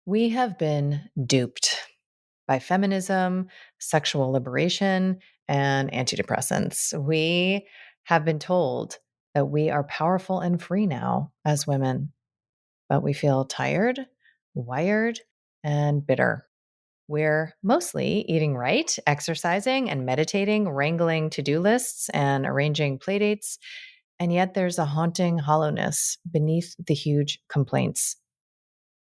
We have been duped by feminism, sexual liberation, and antidepressants. We have been told that we are powerful and free now as women, but we feel tired, wired, and bitter. We're mostly eating right, exercising and meditating, wrangling to do lists, and arranging playdates. And yet there's a haunting hollowness beneath the huge complaints.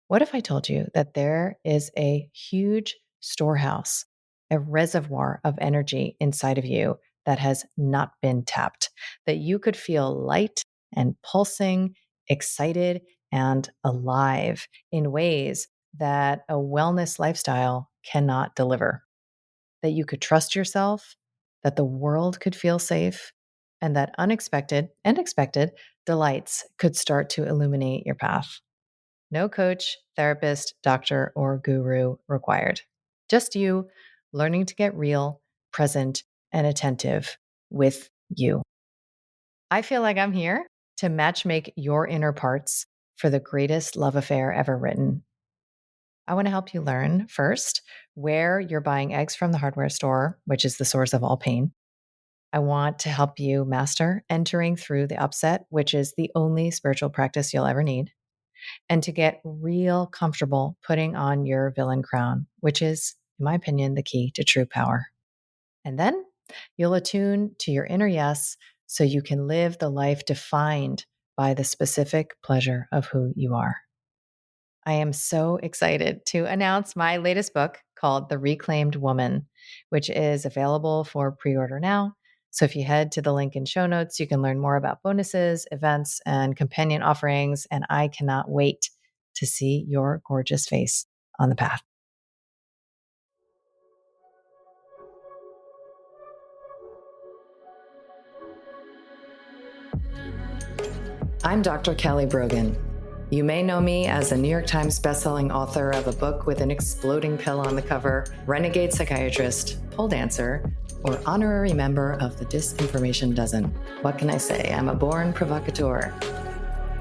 What if I told you that there is a huge storehouse, a reservoir of energy inside of you that has not been tapped, that you could feel light and pulsing, excited and alive in ways that a wellness lifestyle cannot deliver, that you could trust yourself, that the world could feel safe, and that unexpected and expected delights could start to illuminate your path. No coach, therapist, doctor, or guru required. Just you learning to get real, present, and attentive with you. I feel like I'm here to matchmake your inner parts for the greatest love affair ever written. I want to help you learn first where you're buying eggs from the hardware store, which is the source of all pain. I want to help you master entering through the upset, which is the only spiritual practice you'll ever need, and to get real comfortable putting on your villain crown, which is, in my opinion, the key to true power. And then you'll attune to your inner yes so you can live the life defined by the specific pleasure of who you are. I am so excited to announce my latest book called The Reclaimed Woman, which is available for pre-order now. So if you head to the link in show notes, you can learn more about bonuses, events, and companion offerings. And I cannot wait to see your gorgeous face on the path. I'm Dr. Kelly Brogan. You may know me as a New York Times bestselling author of a book with an exploding pill on the cover, renegade psychiatrist, pole dancer, or honorary member of the Disinformation Dozen. What can I say? I'm a born provocateur.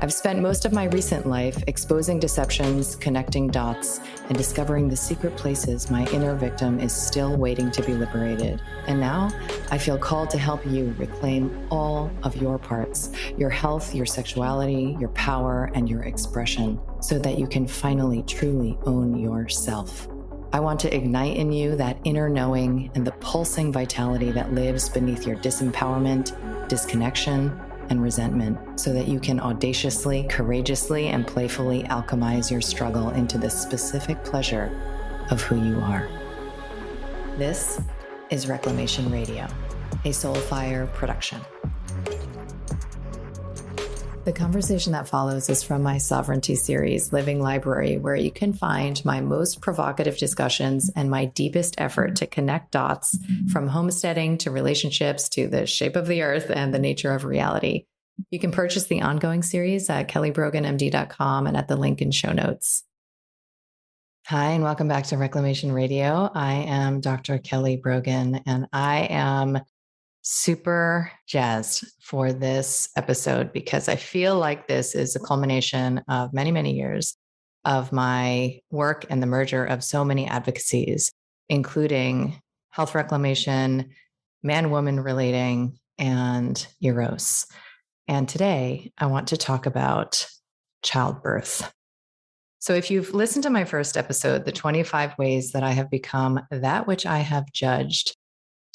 I've spent most of my recent life exposing deceptions, connecting dots, and discovering the secret places my inner victim is still waiting to be liberated. And now I feel called to help you reclaim all of your parts, your health, your sexuality, your power, and your expression, so that you can finally truly own yourself. I want to ignite in you that inner knowing and the pulsing vitality that lives beneath your disempowerment, disconnection, and resentment, so that you can audaciously, courageously, and playfully alchemize your struggle into the specific pleasure of who you are. This is Reclamation Radio, a Soulfire production. The conversation that follows is from my Sovereignty series, Living Library, where you can find my most provocative discussions and my deepest effort to connect dots from homesteading to relationships to the shape of the earth and the nature of reality. You can purchase the ongoing series at kellybroganmd.com and at the link in show notes. Hi, and welcome back to Reclamation Radio. I am Dr. Kelly Brogan, and I am super jazzed for this episode because I feel like this is a culmination of many, many years of my work and the merger of so many advocacies, including health reclamation, man-woman relating, and Eros. And today I want to talk about childbirth. So if you've listened to my first episode, the 25 ways that I have become that which I have judged,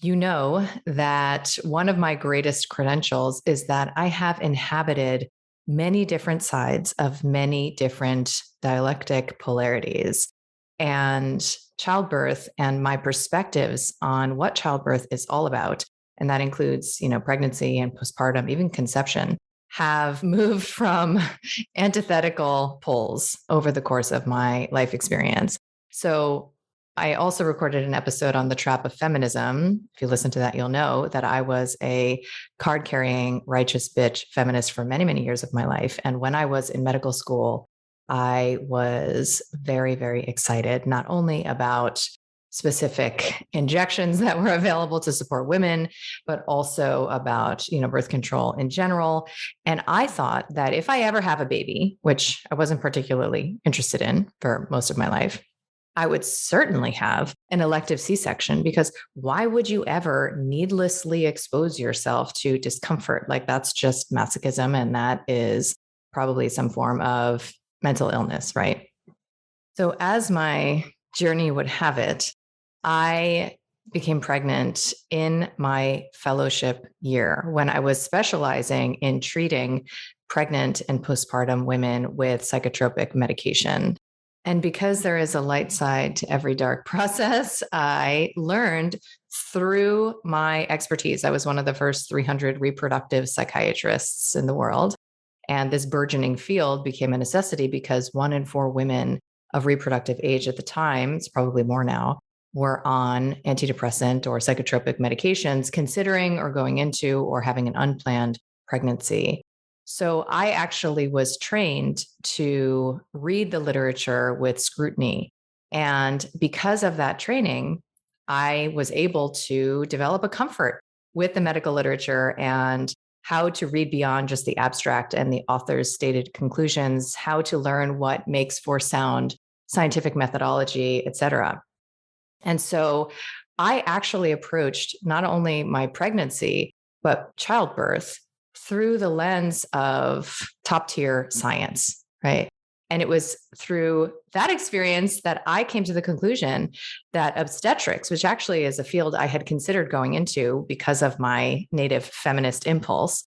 you know that one of my greatest credentials is that I have inhabited many different sides of many different dialectic polarities. And childbirth and my perspectives on what childbirth is all about, and that includes, pregnancy and postpartum, even conception, have moved from antithetical poles over the course of my life experience. So I also recorded an episode on the trap of feminism. If you listen to that, you'll know that I was a card-carrying, righteous bitch feminist for many, many years of my life. And when I was in medical school, I was very, very excited, not only about specific injections that were available to support women, but also about, birth control in general. And I thought that if I ever have a baby, which I wasn't particularly interested in for most of my life, I would certainly have an elective C-section, because why would you ever needlessly expose yourself to discomfort? Like, that's just masochism, and that is probably some form of mental illness, right? So as my journey would have it, I became pregnant in my fellowship year when I was specializing in treating pregnant and postpartum women with psychotropic medication. And because there is a light side to every dark process, I learned through my expertise. I was one of the first 300 reproductive psychiatrists in the world. And this burgeoning field became a necessity because 1 in 4 women of reproductive age at the time, it's probably more now, were on antidepressant or psychotropic medications, considering or going into or having an unplanned pregnancy. So I actually was trained to read the literature with scrutiny. And because of that training, I was able to develop a comfort with the medical literature and how to read beyond just the abstract and the author's stated conclusions, how to learn what makes for sound scientific methodology, et cetera. And so I actually approached not only my pregnancy, but childbirth through the lens of top tier science, right? And it was through that experience that I came to the conclusion that obstetrics, which actually is a field I had considered going into because of my native feminist impulse,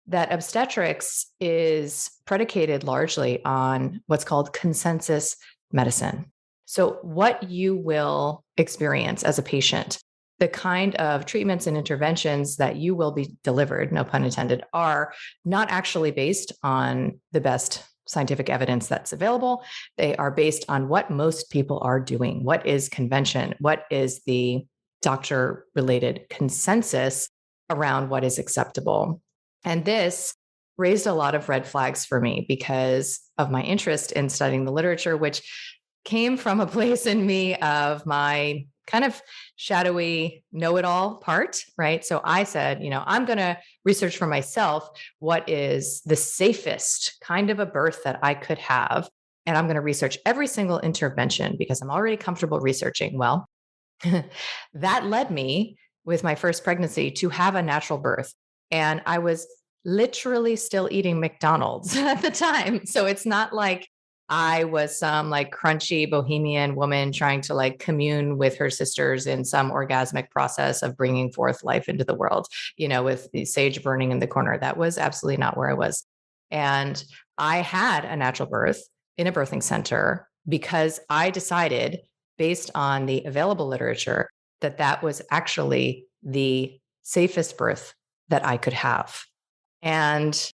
that obstetrics is predicated largely on what's called consensus medicine. So, what you will experience as a patient, the kind of treatments and interventions that you will be delivered, no pun intended, are not actually based on the best scientific evidence that's available. They are based on what most people are doing. What is convention? What is the doctor related consensus around what is acceptable? And this raised a lot of red flags for me because of my interest in studying the literature, which came from a place in me of my kind of shadowy know-it-all part, right? So I said, I'm going to research for myself what is the safest kind of a birth that I could have. And I'm going to research every single intervention because I'm already comfortable researching. Well, that led me with my first pregnancy to have a natural birth. And I was literally still eating McDonald's at the time. So it's not like I was some like crunchy bohemian woman trying to like commune with her sisters in some orgasmic process of bringing forth life into the world, with the sage burning in the corner. That was absolutely not where I was. And I had a natural birth in a birthing center because I decided, based on the available literature, that that was actually the safest birth that I could have. And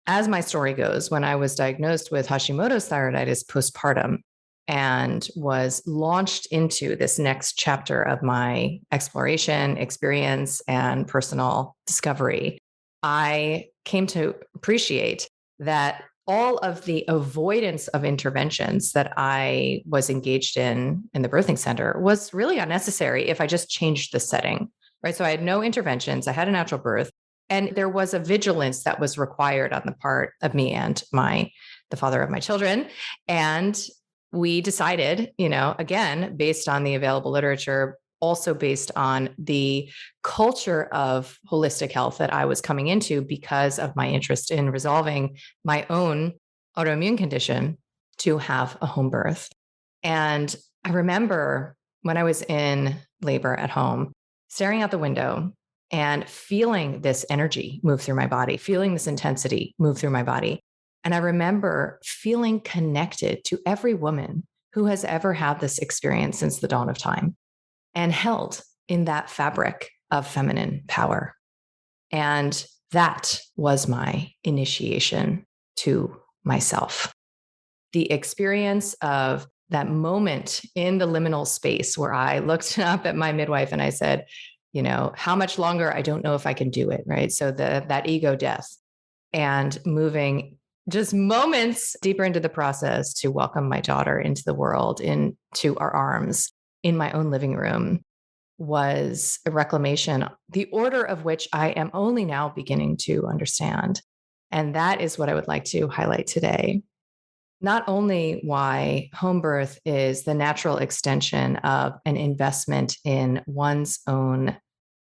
as my story goes, when I was diagnosed with Hashimoto's thyroiditis postpartum and was launched into this next chapter of my exploration, experience, and personal discovery, I came to appreciate that all of the avoidance of interventions that I was engaged in the birthing center was really unnecessary if I just changed the setting, right? So I had no interventions. I had a natural birth. And there was a vigilance that was required on the part of me and the father of my children. And we decided, again, based on the available literature, also based on the culture of holistic health that I was coming into because of my interest in resolving my own autoimmune condition, to have a home birth. And I remember when I was in labor at home, staring out the window and feeling this energy move through my body, feeling this intensity move through my body. And I remember feeling connected to every woman who has ever had this experience since the dawn of time and held in that fabric of feminine power. And that was my initiation to myself. The experience of that moment in the liminal space where I looked up at my midwife and I said, how much longer? I don't know if I can do it. Right. So that ego death and moving just moments deeper into the process to welcome my daughter into the world, into our arms, in my own living room was a reclamation, the order of which I am only now beginning to understand. And that is what I would like to highlight today. Not only why home birth is the natural extension of an investment in one's own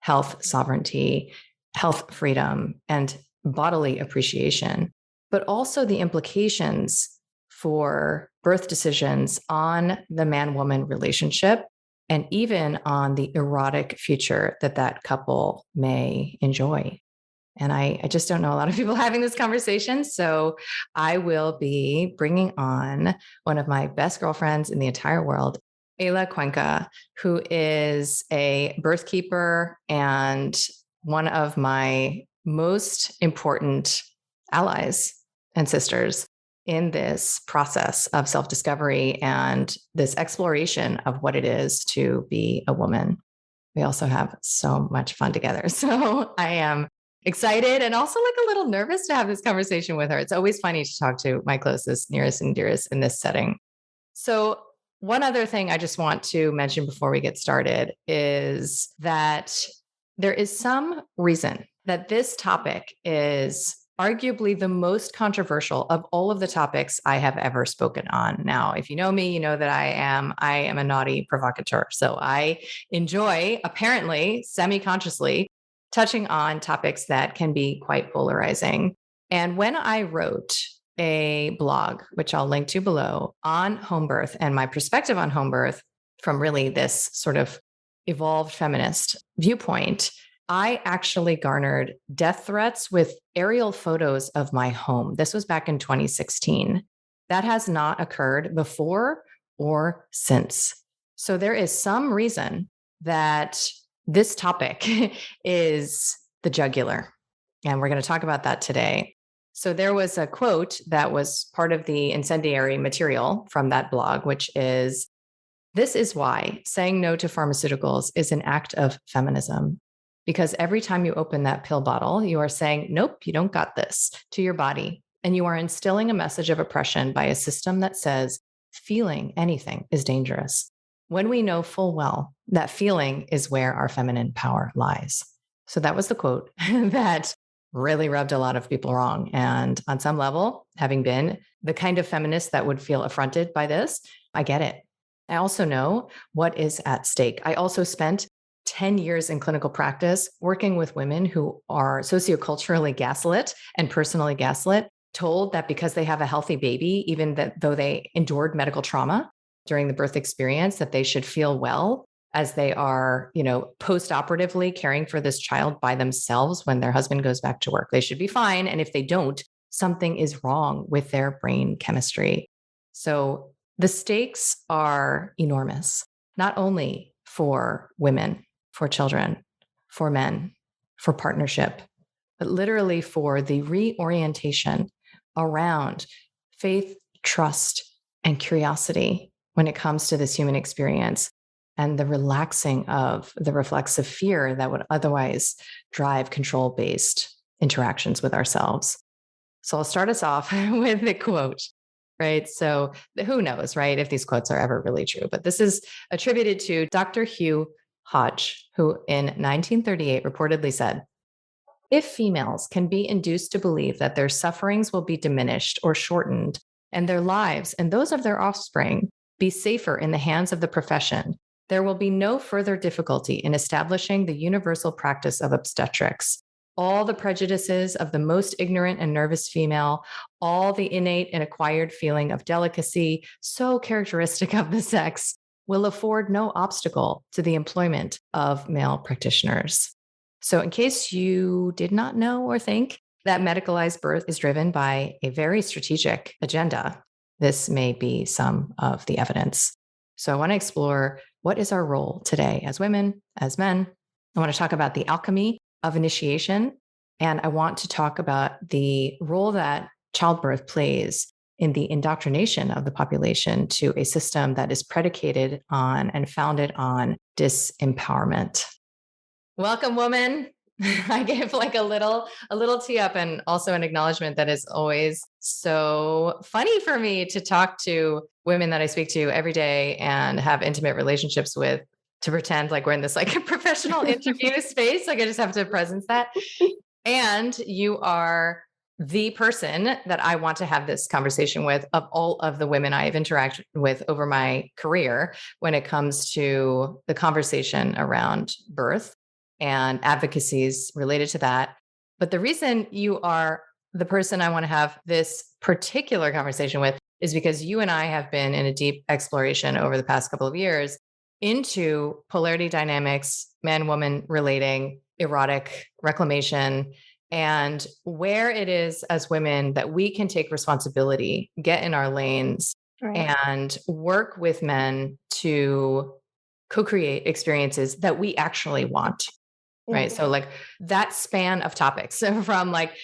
health sovereignty, health freedom, and bodily appreciation, but also the implications for birth decisions on the man woman relationship and even on the erotic future that that couple may enjoy. And I just don't know a lot of people having this conversation. So I will be bringing on one of my best girlfriends in the entire world, Eyla Cuenca, who is a birthkeeper and one of my most important allies and sisters in this process of self-discovery and this exploration of what it is to be a woman. We also have so much fun together. So I am excited and also like a little nervous to have this conversation with her. It's always funny to talk to my closest, nearest, and dearest in this setting. So, one other thing I just want to mention before we get started is that there is some reason that this topic is arguably the most controversial of all of the topics I have ever spoken on. Now, if you know me, you know that I am a naughty provocateur. So I enjoy, apparently, semi-consciously, touching on topics that can be quite polarizing. And when I wrote a blog, which I'll link to below, on home birth and my perspective on home birth from really this sort of evolved feminist viewpoint, I actually garnered death threats with aerial photos of my home. This was back in 2016. That has not occurred before or since. So there is some reason that this topic is the jugular. And we're going to talk about that today. So there was a quote that was part of the incendiary material from that blog, which is, "This is why saying no to pharmaceuticals is an act of feminism. Because every time you open that pill bottle, you are saying, nope, you don't got this to your body. And you are instilling a message of oppression by a system that says feeling anything is dangerous, when we know full well that feeling is where our feminine power lies." So that was the quote that really rubbed a lot of people wrong. And on some level, having been the kind of feminist that would feel affronted by this, I get it. I also know what is at stake. I also spent 10 years in clinical practice working with women who are socioculturally gaslit and personally gaslit, told that because they have a healthy baby, even that though they endured medical trauma during the birth experience, that they should feel well as they are, post-operatively caring for this child by themselves when their husband goes back to work. They should be fine. And if they don't, something is wrong with their brain chemistry. So the stakes are enormous, not only for women, for children, for men, for partnership, but literally for the reorientation around faith, trust, and curiosity when it comes to this human experience, and the relaxing of the reflexive fear that would otherwise drive control-based interactions with ourselves. So I'll start us off with the quote, right? So who knows, right, if these quotes are ever really true, but this is attributed to Dr. Hugh Hodge, who in 1938 reportedly said, "If females can be induced to believe that their sufferings will be diminished or shortened, and their lives and those of their offspring be safer in the hands of the profession, there will be no further difficulty in establishing the universal practice of obstetrics. All the prejudices of the most ignorant and nervous female, all the innate and acquired feeling of delicacy, so characteristic of the sex, will afford no obstacle to the employment of male practitioners." So, in case you did not know or think that medicalized birth is driven by a very strategic agenda, this may be some of the evidence. So, I want to explore what is our role today as women, as men. I want to talk about the alchemy of initiation, and I want to talk about the role that childbirth plays in the indoctrination of the population to a system that is predicated on and founded on disempowerment. Welcome, woman. I gave like a little tee up, and also an acknowledgement that is always so funny for me to talk to women that I speak to every day and have intimate relationships with, to pretend like we're in this like a professional interview space. Like I just have to presence that. And you are the person that I want to have this conversation with, of all of the women I've interacted with over my career, when it comes to the conversation around birth and advocacies related to that. But the reason you are the person I want to have this particular conversation with is because you and I have been in a deep exploration over the past couple of years into polarity dynamics, man woman relating, erotic, reclamation, and where it is as women that we can take responsibility, get in our lanes, Right. and work with men to co-create experiences that we actually want. Right. Yeah. So like that span of topics from like,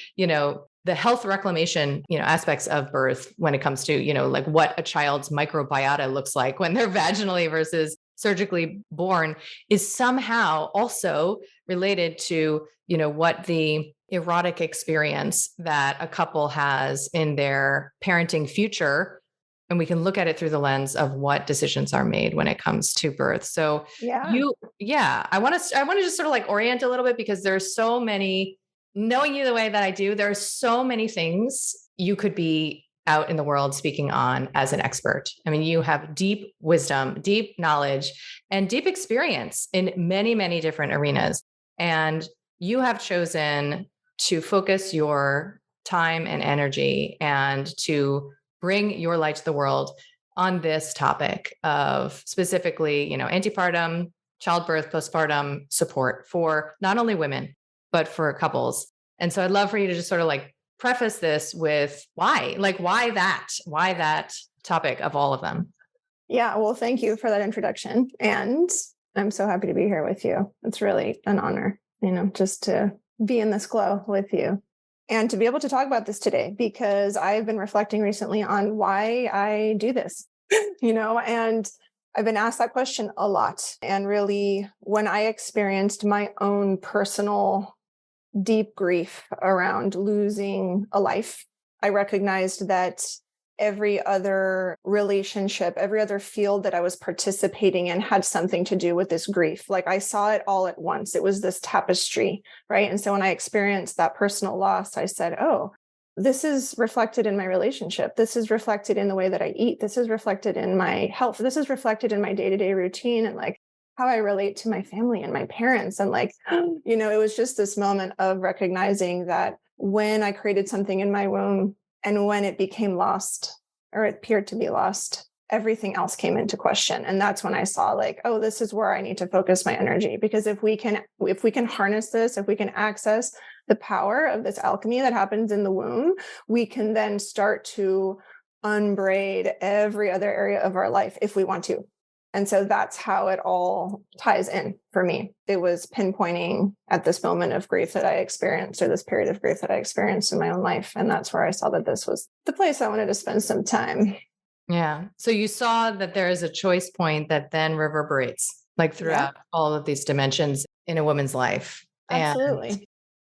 the health reclamation, aspects of birth when it comes to, like what a child's microbiota looks like when they're vaginally versus surgically born, is somehow also related to, what the erotic experience that a couple has in their parenting future. And we can look at it through the lens of what decisions are made when it comes to birth. So Yeah. I want to just sort of like orient a little bit, because there's so many, knowing you the way that I do, there are so many things you could be out in the world speaking on as an expert. I mean, you have deep wisdom, deep knowledge, and deep experience in many, many different arenas. And you have chosen to focus your time and energy and to bring your light to the world on this topic of specifically, antepartum, childbirth, postpartum support for not only women, but for couples. And so I'd love for you to just sort of like preface this with why that topic of all of them. Yeah. Well, thank you for that introduction. And I'm so happy to be here with you. It's really an honor, just to be in this glow with you and to be able to talk about this today, because I've been reflecting recently on why I do this, and I've been asked that question a lot. And really, when I experienced my own personal deep grief around losing a life, I recognized that every other relationship, every other field that I was participating in had something to do with this grief. Like I saw it all at once. It was this tapestry, right? And so when I experienced that personal loss, I said, oh, this is reflected in my relationship. This is reflected in the way that I eat. This is reflected in my health. This is reflected in my day-to-day routine and like how I relate to my family and my parents. And like, it was just this moment of recognizing that when I created something in my womb and when it became lost, or it appeared to be lost, everything else came into question. And that's when I saw like, oh, this is where I need to focus my energy. Because if we can harness this, if we can access the power of this alchemy that happens in the womb, we can then start to unbraid every other area of our life if we want to. And so that's how it all ties in for me. It was pinpointing at this moment of grief that I experienced, or this period of grief that I experienced in my own life. And that's where I saw that this was the place I wanted to spend some time. Yeah. So you saw that there is a choice point that then reverberates like throughout all of these dimensions in a woman's life. Absolutely. And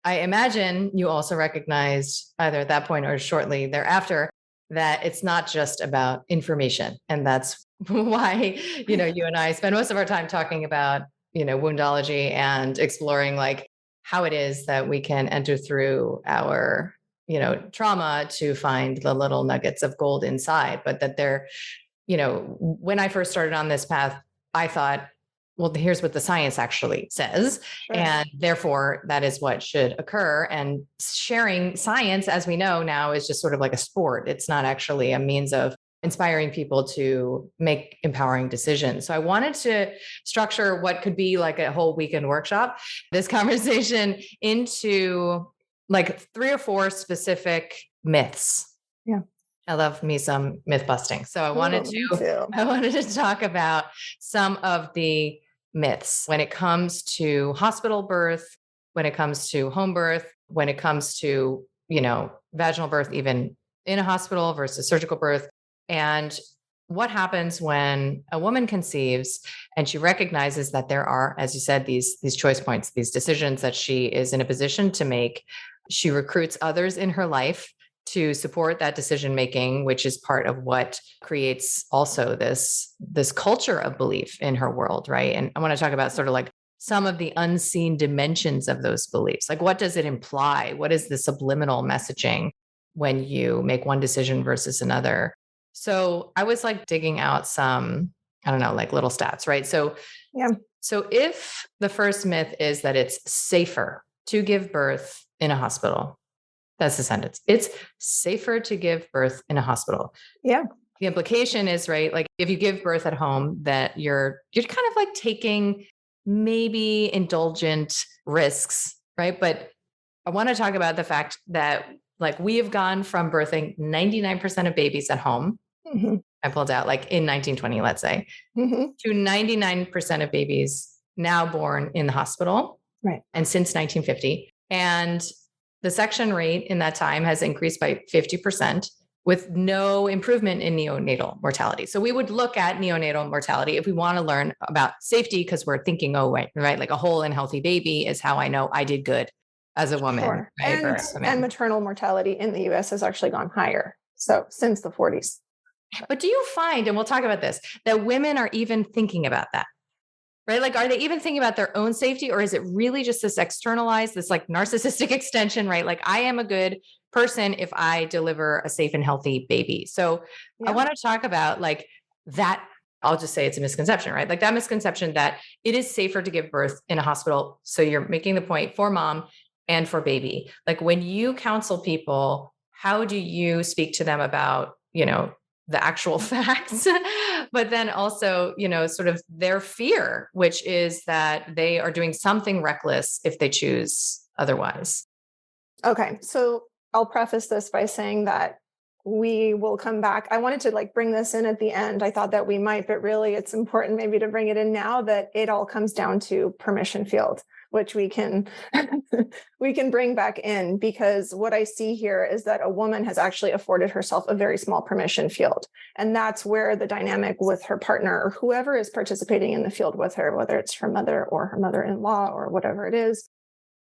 I imagine you also recognized either at that point or shortly thereafter that it's not just about information. And that's why, you and I spend most of our time talking about, woundology and exploring like how it is that we can enter through our, trauma to find the little nuggets of gold inside. But that they're, when I first started on this path, I thought, well, here's what the science actually says. Sure. And therefore, that is what should occur. And sharing science, as we know now, is just sort of like a sport. It's not actually a means of inspiring people to make empowering decisions. So I wanted to structure what could be like a whole weekend workshop, this conversation, into like 3 or 4 specific myths. Yeah. I love me some myth busting. So I wanted to talk about some of the myths when it comes to hospital birth, when it comes to home birth, when it comes to, vaginal birth, even in a hospital versus surgical birth. And what happens when a woman conceives and she recognizes that there are, as you said, these choice points, these decisions that she is in a position to make. She recruits others in her life to support that decision making, which is part of what creates also this culture of belief in her world, right? And I want to talk about sort of like some of the unseen dimensions of those beliefs. Like, what does it imply? What is the subliminal messaging when you make one decision versus another? So I was like digging out some, I don't know, like little stats, right? Yeah. So if the first myth is that it's safer to give birth in a hospital, that's the sentence. It's safer to give birth in a hospital. Yeah. The implication is, right, like if you give birth at home, that you're kind of like taking maybe indulgent risks, right? But I want to talk about the fact that like we have gone from birthing 99% of babies at home. Mm-hmm. I pulled out like in 1920, let's say, Mm-hmm. to 99% of babies now born in the hospital. Right. And since 1950. And the section rate in that time has increased by 50% with no improvement in neonatal mortality. So we would look at neonatal mortality if we want to learn about safety, because we're thinking, oh, right, like a whole and healthy baby is how I know I did good as a woman. Sure. Right? Or as a man. And maternal mortality in the US has actually gone higher. So since the 40s. But do you find, and we'll talk about this, that women are even thinking about that? Right? Like, are they even thinking about their own safety, or is it really just this externalized, this like narcissistic extension, right? Like, I am a good person if I deliver a safe and healthy baby. So I want to talk about like that. I'll just say it's a misconception, right? Like that misconception that it is safer to give birth in a hospital. So you're making the point for mom and for baby. Like when you counsel people, how do you speak to them about, the actual facts, but then also, sort of their fear, which is that they are doing something reckless if they choose otherwise? Okay. So I'll preface this by saying that we will come back. I wanted to like bring this in at the end. I thought that we might, but really it's important maybe to bring it in now, that it all comes down to permission field, which we can we can bring back in, because what I see here is that a woman has actually afforded herself a very small permission field. And that's where the dynamic with her partner or whoever is participating in the field with her, whether it's her mother or her mother-in-law or whatever it is,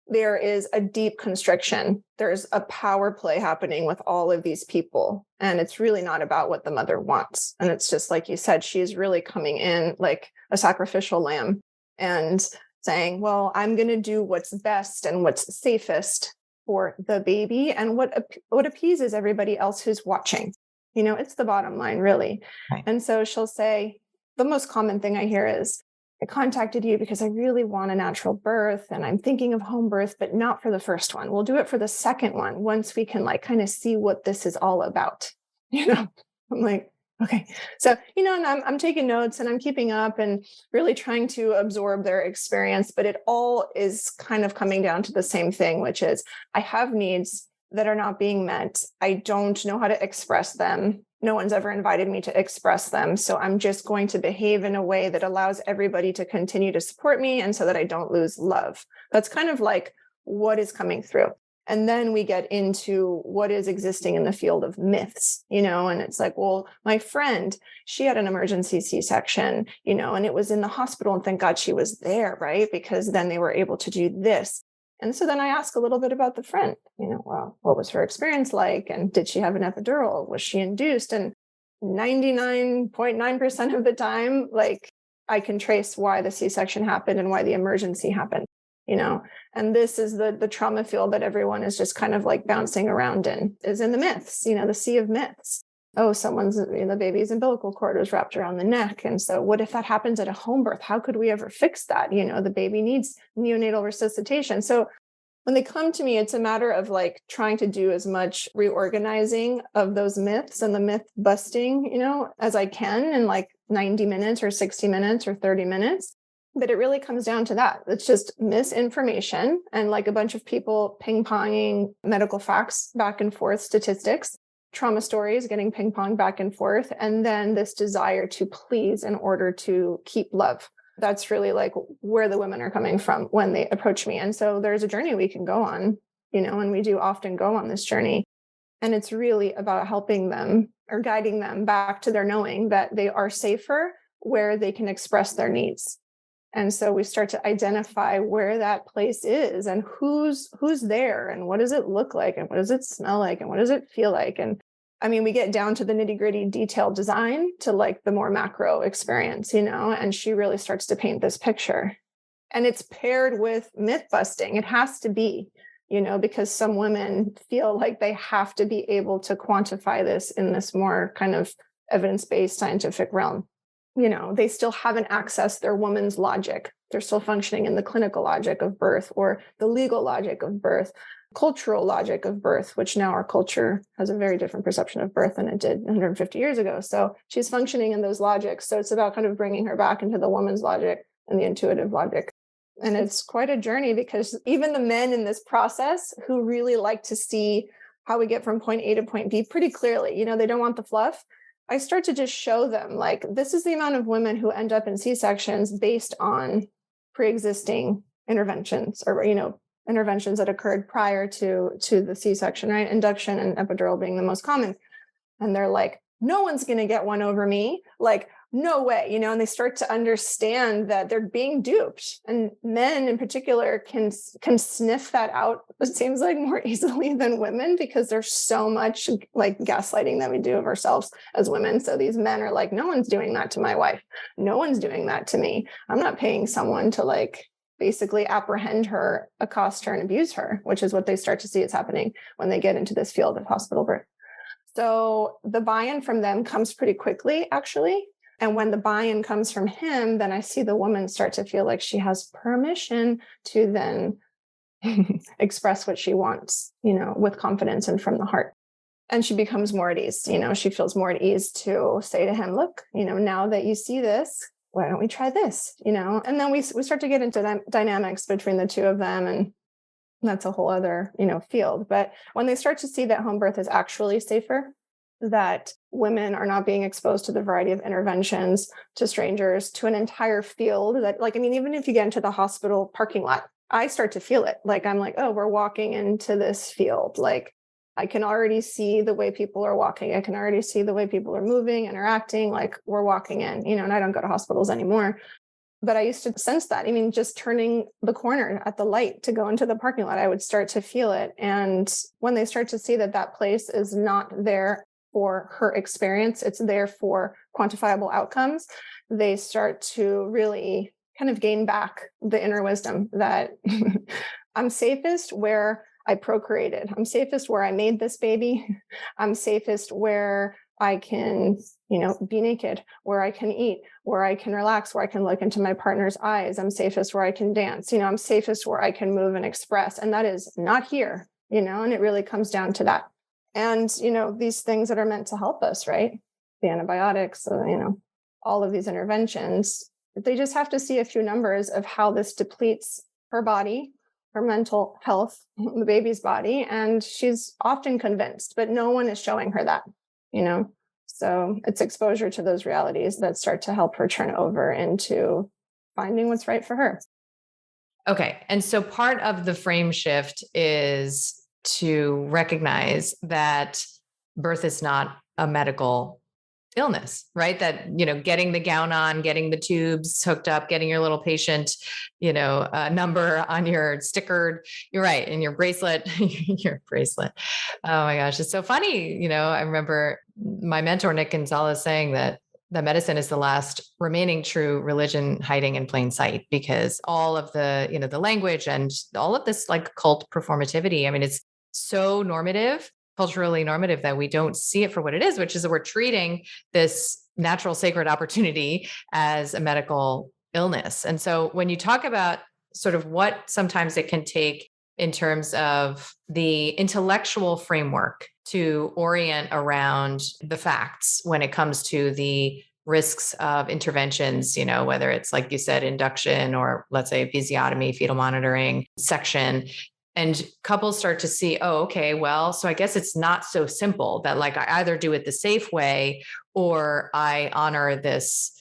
there is a deep constriction. There's a power play happening with all of these people. And it's really not about what the mother wants. And it's just like you said, she's really coming in like a sacrificial lamb and saying, well, I'm going to do what's best and what's safest for the baby and what appeases everybody else who's watching. It's the bottom line, really. Right. And so she'll say, the most common thing I hear is, I contacted you because I really want a natural birth and I'm thinking of home birth, but not for the first one. We'll do it for the second one once we can like kind of see what this is all about. I'm like, okay. So, and I'm taking notes and I'm keeping up and really trying to absorb their experience, but it all is kind of coming down to the same thing, which is I have needs that are not being met. I don't know how to express them. No one's ever invited me to express them. So I'm just going to behave in a way that allows everybody to continue to support me and so that I don't lose love. That's kind of like what is coming through. And then we get into what is existing in the field of myths, and it's like, well, my friend, she had an emergency C-section, and it was in the hospital and thank God she was there, right? Because then they were able to do this. And so then I ask a little bit about the friend, well, what was her experience like? And did she have an epidural? Was she induced? And 99.9% of the time, like I can trace why the C-section happened and why the emergency happened, and this is the trauma field that everyone is just kind of like bouncing around in, is in the myths, the sea of myths. Oh, the baby's umbilical cord was wrapped around the neck. And so what if that happens at a home birth? How could we ever fix that? The baby needs neonatal resuscitation. So when they come to me, it's a matter of like trying to do as much reorganizing of those myths and the myth busting, as I can in like 90 minutes or 60 minutes or 30 minutes. But it really comes down to that. It's just misinformation and like a bunch of people ping-ponging medical facts back and forth, statistics, trauma stories getting ping-ponged back and forth, and then this desire to please in order to keep love. That's really like where the women are coming from when they approach me. And so there's a journey we can go on, and we do often go on this journey. And it's really about helping them or guiding them back to their knowing that they are safer where they can express their needs. And so we start to identify where that place is and who's there and what does it look like and what does it smell like and what does it feel like. And I mean, we get down to the nitty-gritty detailed design to like the more macro experience, and she really starts to paint this picture. And it's paired with myth busting. It has to be, because some women feel like they have to be able to quantify this in this more kind of evidence-based scientific realm. They still haven't accessed their woman's logic. They're still functioning in the clinical logic of birth or the legal logic of birth, cultural logic of birth, which now our culture has a very different perception of birth than it did 150 years ago. So she's functioning in those logics. So it's about kind of bringing her back into the woman's logic and the intuitive logic. And it's quite a journey because even the men in this process who really like to see how we get from point A to point B pretty clearly, they don't want the fluff. I start to just show them like, this is the amount of women who end up in C-sections based on pre-existing interventions or, interventions that occurred prior to the C-section, right? Induction and epidural being the most common. And they're like, no one's going to get one over me. Like, no way, and they start to understand that they're being duped. And men in particular can sniff that out, it seems like, more easily than women because there's so much like gaslighting that we do of ourselves as women. So these men are like, no one's doing that to my wife. No one's doing that to me. I'm not paying someone to like basically apprehend her, accost her, and abuse her, which is what they start to see is happening when they get into this field of hospital birth. So the buy-in from them comes pretty quickly, actually. And when the buy-in comes from him, then I see the woman start to feel like she has permission to then express what she wants, with confidence and from the heart. And she becomes more at ease, she feels more at ease to say to him, look, now that you see this, why don't we try this, And then we start to get into dynamics between the two of them. And that's a whole other, field. But when they start to see that home birth is actually safer, that women are not being exposed to the variety of interventions, to strangers, to an entire field that, even if you get into the hospital parking lot, I start to feel it. Like, I'm like, oh, we're walking into this field. Like, I can already see the way people are walking. I can already see the way people are moving, interacting, like we're walking in, and I don't go to hospitals anymore. But I used to sense that. Just turning the corner at the light to go into the parking lot, I would start to feel it. And when they start to see that that place is not there for her experience, it's there for quantifiable outcomes, they start to really kind of gain back the inner wisdom that I'm safest where I procreated. I'm safest where I made this baby. I'm safest where I can, be naked, where I can eat, where I can relax, where I can look into my partner's eyes. I'm safest where I can dance. I'm safest where I can move and express. And that is not here, and it really comes down to that. And, these things that are meant to help us, right? The antibiotics, all of these interventions, they just have to see a few numbers of how this depletes her body, her mental health, the baby's body. And she's often convinced, but no one is showing her that, So it's exposure to those realities that start to help her turn over into finding what's right for her. Okay. And so part of the frame shift is to recognize that birth is not a medical illness, right? That, getting the gown on, getting the tubes hooked up, getting your little patient, number on your sticker, you're right, in your bracelet, your bracelet. Oh my gosh. It's so funny. I remember my mentor, Nick Gonzalez, saying that medicine is the last remaining true religion hiding in plain sight, because all of the, the language and all of this like cult performativity, it's so normative, culturally normative, that we don't see it for what it is, which is that we're treating this natural sacred opportunity as a medical illness. And so when you talk about sort of what sometimes it can take in terms of the intellectual framework to orient around the facts when it comes to the risks of interventions, whether it's, like you said, induction or let's say episiotomy, fetal monitoring, section, and couples start to see, oh, okay, well, so I guess it's not so simple that like I either do it the safe way or I honor this,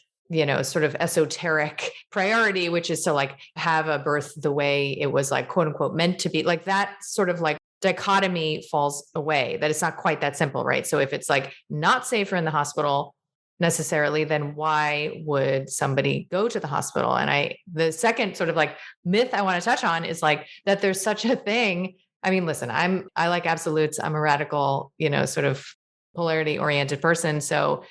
sort of esoteric priority, which is to like have a birth the way it was like, quote unquote, meant to be, like that sort of like dichotomy falls away, that it's not quite that simple, right? So if it's like not safer in the hospital necessarily, then why would somebody go to the hospital? And the second sort of like myth I want to touch on is like that there's such a thing. I mean, listen, I like absolutes. I'm a radical, sort of polarity oriented person. So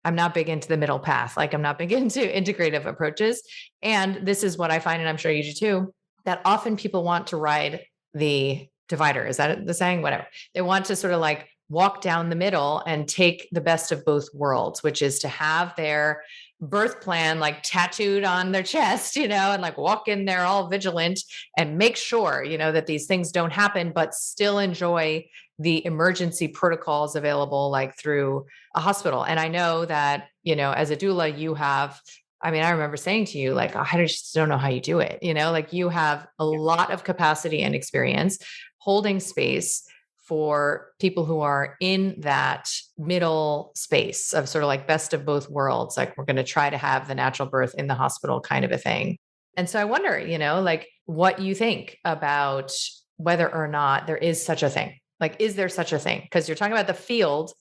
I'm not big into the middle path. Like I'm not big into integrative approaches. And this is what I find, and I'm sure you do too, that often people want to ride the divider. Is that the saying? Whatever. They want to sort of like walk down the middle and take the best of both worlds, which is to have their birth plan like tattooed on their chest, and like walk in there all vigilant and make sure, that these things don't happen, but still enjoy the emergency protocols available like through a hospital. And I know that, as a doula, you have, I mean, I remember saying to you, like, I just don't know how you do it. Like you have a lot of capacity and experience holding space for people who are in that middle space of sort of like best of both worlds. Like we're going to try to have the natural birth in the hospital kind of a thing. And so I wonder, like what you think about whether or not there is such a thing. Like, is there such a thing? Because you're talking about the field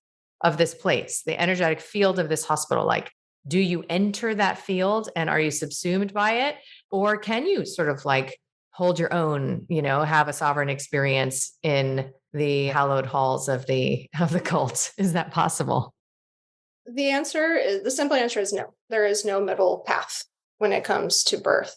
of this place, the energetic field of this hospital. Like, do you enter that field and are you subsumed by it? Or can you sort of like hold your own, have a sovereign experience in the hallowed halls of the cult? Is that possible? The simple answer is no. There is no middle path when it comes to birth.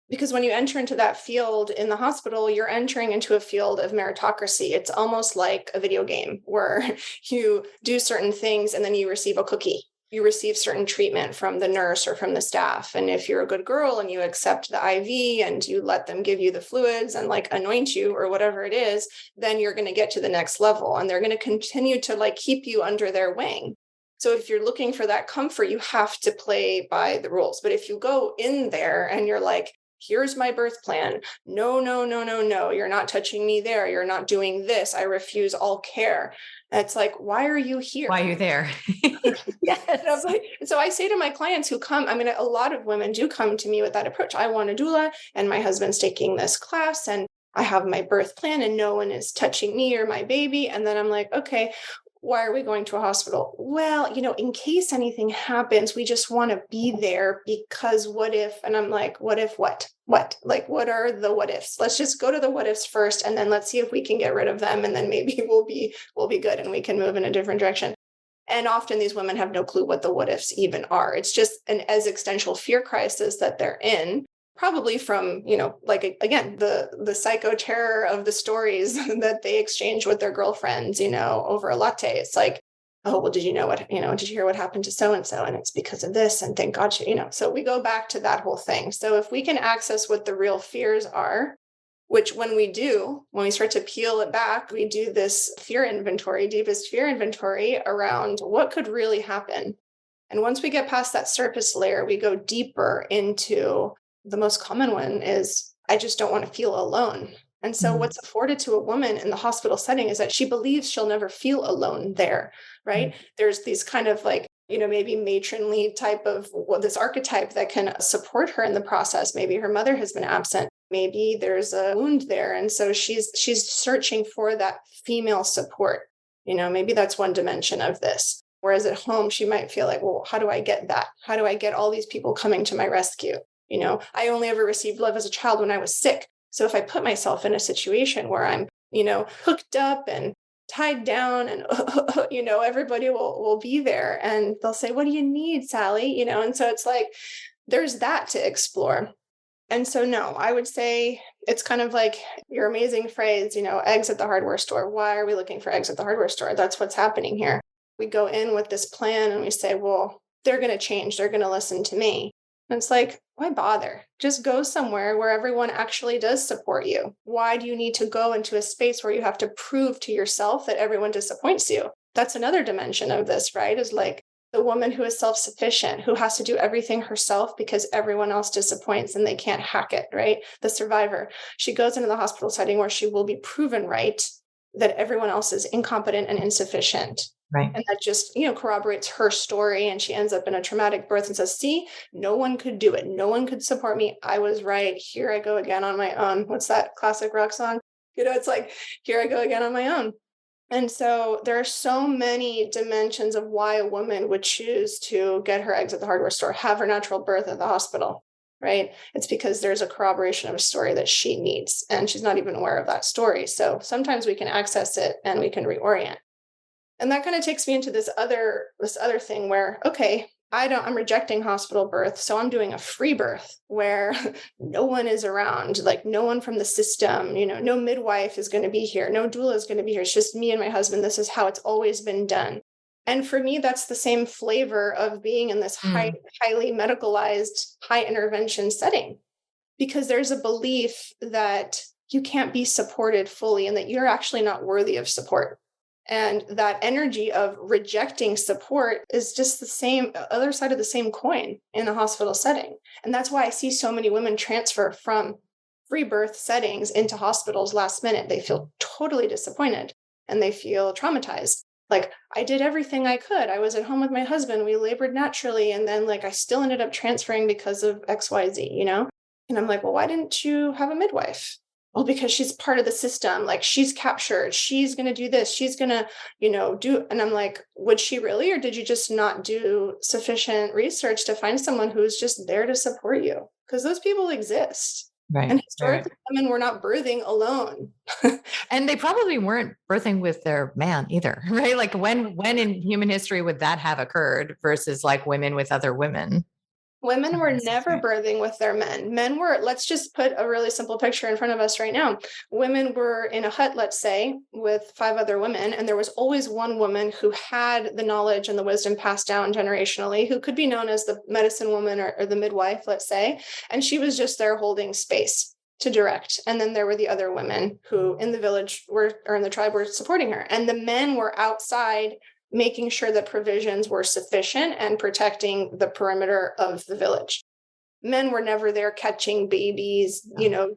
Because when you enter into that field in the hospital, you're entering into a field of meritocracy. It's almost like a video game where you do certain things and then you receive a cookie. You receive certain treatment from the nurse or from the staff. And if you're a good girl and you accept the IV and you let them give you the fluids and like anoint you or whatever it is, then you're going to get to the next level and they're going to continue to like keep you under their wing. So if you're looking for that comfort, you have to play by the rules. But if you go in there and you're like, here's my birth plan. No, no, no, no, no. You're not touching me there. You're not doing this. I refuse all care. It's like, why are you here? Why are you there? Yes. So I say to my clients who come, I mean, a lot of women do come to me with that approach. I want a doula and my husband's taking this class and I have my birth plan and no one is touching me or my baby. And then I'm like, okay, why are we going to a hospital? Well, in case anything happens, we just want to be there because what if? And I'm like, what if what? What? Like, what are the what ifs? Let's just go to the what ifs first, and then let's see if we can get rid of them, and then maybe we'll be good, and we can move in a different direction. And often these women have no clue what the what ifs even are. It's just an existential fear crisis that they're in. Probably from, like, again, the psycho terror of the stories that they exchange with their girlfriends, over a latte. It's like, oh, well, did you hear what happened to so-and-so? And it's because of this. And thank God, so we go back to that whole thing. So if we can access what the real fears are, which when we start to peel it back, we do this deepest fear inventory around what could really happen. And once we get past that surface layer, we go deeper into the most common one is, I just don't want to feel alone. And so what's afforded to a woman in the hospital setting is that she believes she'll never feel alone there, right? There's these kind of like, maybe matronly type of this archetype that can support her in the process. Maybe her mother has been absent. Maybe there's a wound there. And so she's searching for that female support. Maybe that's one dimension of this. Whereas at home, she might feel like, well, how do I get that? How do I get all these people coming to my rescue? I only ever received love as a child when I was sick. So if I put myself in a situation where I'm, hooked up and tied down and, everybody will be there and they'll say, what do you need, Sally? And so it's like, there's that to explore. And so, no, I would say it's kind of like your amazing phrase, eggs at the hardware store. Why are we looking for eggs at the hardware store? That's what's happening here. We go in with this plan and we say, well, they're going to change. They're going to listen to me. And it's like, why bother? Just go somewhere where everyone actually does support you. Why do you need to go into a space where you have to prove to yourself that everyone disappoints you? That's another dimension of this, right? Is like the woman who is self-sufficient, who has to do everything herself because everyone else disappoints and they can't hack it, right? The survivor. She goes into the hospital setting where she will be proven right that everyone else is incompetent and insufficient. Right. And that just, corroborates her story. And she ends up in a traumatic birth and says, see, no one could do it. No one could support me. I was right. Here I go again on my own. What's that classic rock song? It's like, here I go again on my own. And so there are so many dimensions of why a woman would choose to get her eggs at the hardware store, have her natural birth at the hospital, right? It's because there's a corroboration of a story that she needs, and she's not even aware of that story. So sometimes we can access it and we can reorient. And that kind of takes me into this other thing where, okay, I'm rejecting hospital birth, so I'm doing a free birth where no one is around, like no one from the system, no midwife is going to be here, no doula is going to be here. It's just me and my husband. This is how it's always been done. And for me, that's the same flavor of being in this Mm, highly medicalized, high intervention setting, because there's a belief that you can't be supported fully and that you're actually not worthy of support. And that energy of rejecting support is just the same other side of the same coin in a hospital setting. And that's why I see so many women transfer from free birth settings into hospitals last minute. They feel totally disappointed and they feel traumatized. Like, I did everything I could. I was at home with my husband. We labored naturally. And then, like, I still ended up transferring because of XYZ. And I'm like, well, why didn't you have a midwife? Well, because she's part of the system. Like, she's captured. She's going to do this. She's going to, do. And I'm like, would she really? Or did you just not do sufficient research to find someone who's just there to support you? Because those people exist. right, And right. historically, women were not birthing alone. And they probably weren't birthing with their man either, right? Like when in human history would that have occurred versus like women with other women? Women were never Right. birthing with their men. Men were, let's just put a really simple picture in front of us right now. Women were in a hut, let's say, with 5 other women, and there was always one woman who had the knowledge and the wisdom passed down generationally, who could be known as the medicine woman or the midwife, let's say. And she was just there holding space to direct. And then there were the other women who in the village or in the tribe were supporting her. And the men were outside making sure that provisions were sufficient and protecting the perimeter of the village. Men were never there catching babies,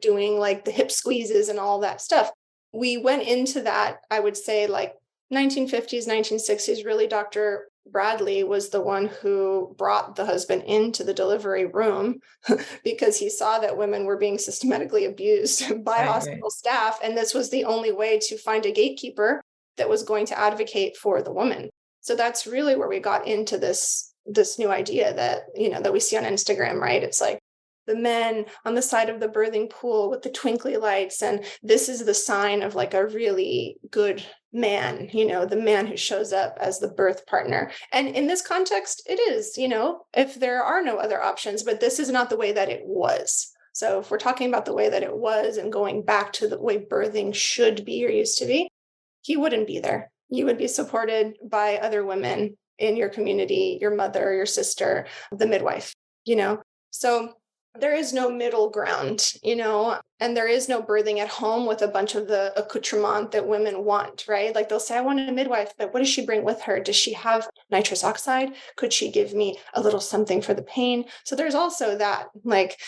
doing like the hip squeezes and all that stuff. We went into that, I would say, like 1950s, 1960s. Really, Dr. Bradley was the one who brought the husband into the delivery room because he saw that women were being systematically abused by Right, right. hospital staff. And this was the only way to find a gatekeeper that was going to advocate for the woman. So that's really where we got into this new idea that, that we see on Instagram, right? It's like the men on the side of the birthing pool with the twinkly lights. And this is the sign of like a really good man, the man who shows up as the birth partner. And in this context, it is, if there are no other options, but this is not the way that it was. So if we're talking about the way that it was and going back to the way birthing should be or used to be, he wouldn't be there. You would be supported by other women in your community, your mother, your sister, the midwife, you know? So there is no middle ground, and there is no birthing at home with a bunch of the accoutrement that women want, right? Like they'll say, I want a midwife, but what does she bring with her? Does she have nitrous oxide? Could she give me a little something for the pain? So there's also that, like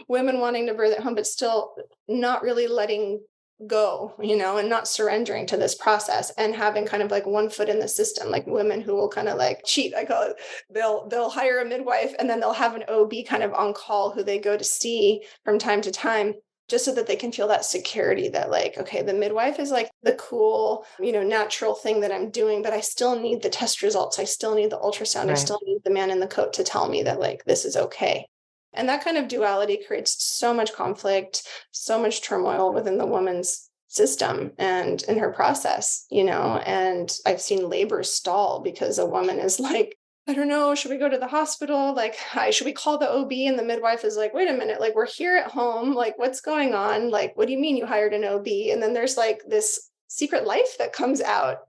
women wanting to birth at home, but still not really letting go, and not surrendering to this process and having kind of like one foot in the system, like women who will kind of like cheat, I call it. They'll hire a midwife and then they'll have an OB kind of on call who they go to see from time to time, just so that they can feel that security that like, okay, the midwife is like the cool, natural thing that I'm doing, but I still need the test results. I still need the ultrasound. I Right. still need the man in the coat to tell me that like, this is okay. And that kind of duality creates so much conflict, so much turmoil within the woman's system and in her process, and I've seen labor stall because a woman is like, I don't know, should we go to the hospital? Like, should we call the OB? And the midwife is like, wait a minute, like, we're here at home. Like, what's going on? Like, what do you mean you hired an OB? And then there's like this secret life that comes out.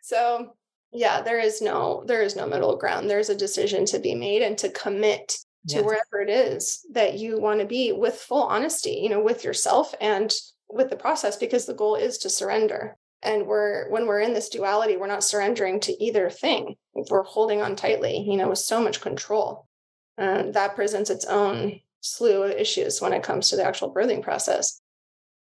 So yeah, there is no middle ground. There's a decision to be made and to commit to Yes. wherever it is that you want to be with full honesty, with yourself and with the process, because the goal is to surrender. And when we're in this duality, we're not surrendering to either thing. We're holding on tightly, with so much control. And that presents its own slew of issues when it comes to the actual birthing process.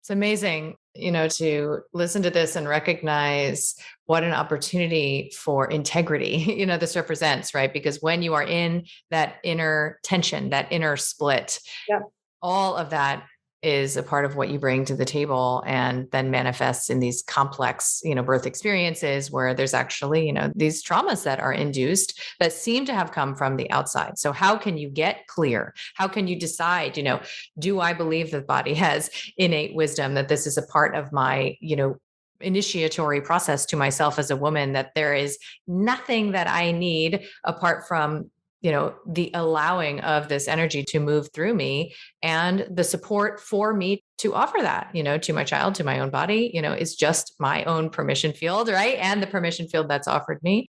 It's amazing, to listen to this and recognize what an opportunity for integrity, this represents, right? Because when you are in that inner tension, that inner split, Yeah. all of that is a part of what you bring to the table, and then manifests in these complex, birth experiences where there's actually, these traumas that are induced that seem to have come from the outside. So how can you get clear? How can you decide, do I believe the body has innate wisdom, that this is a part of my, initiatory process to myself as a woman, that there is nothing that I need apart from the allowing of this energy to move through me, and the support for me to offer that, to my child, to my own body, is just my own permission field, right? And the permission field that's offered me.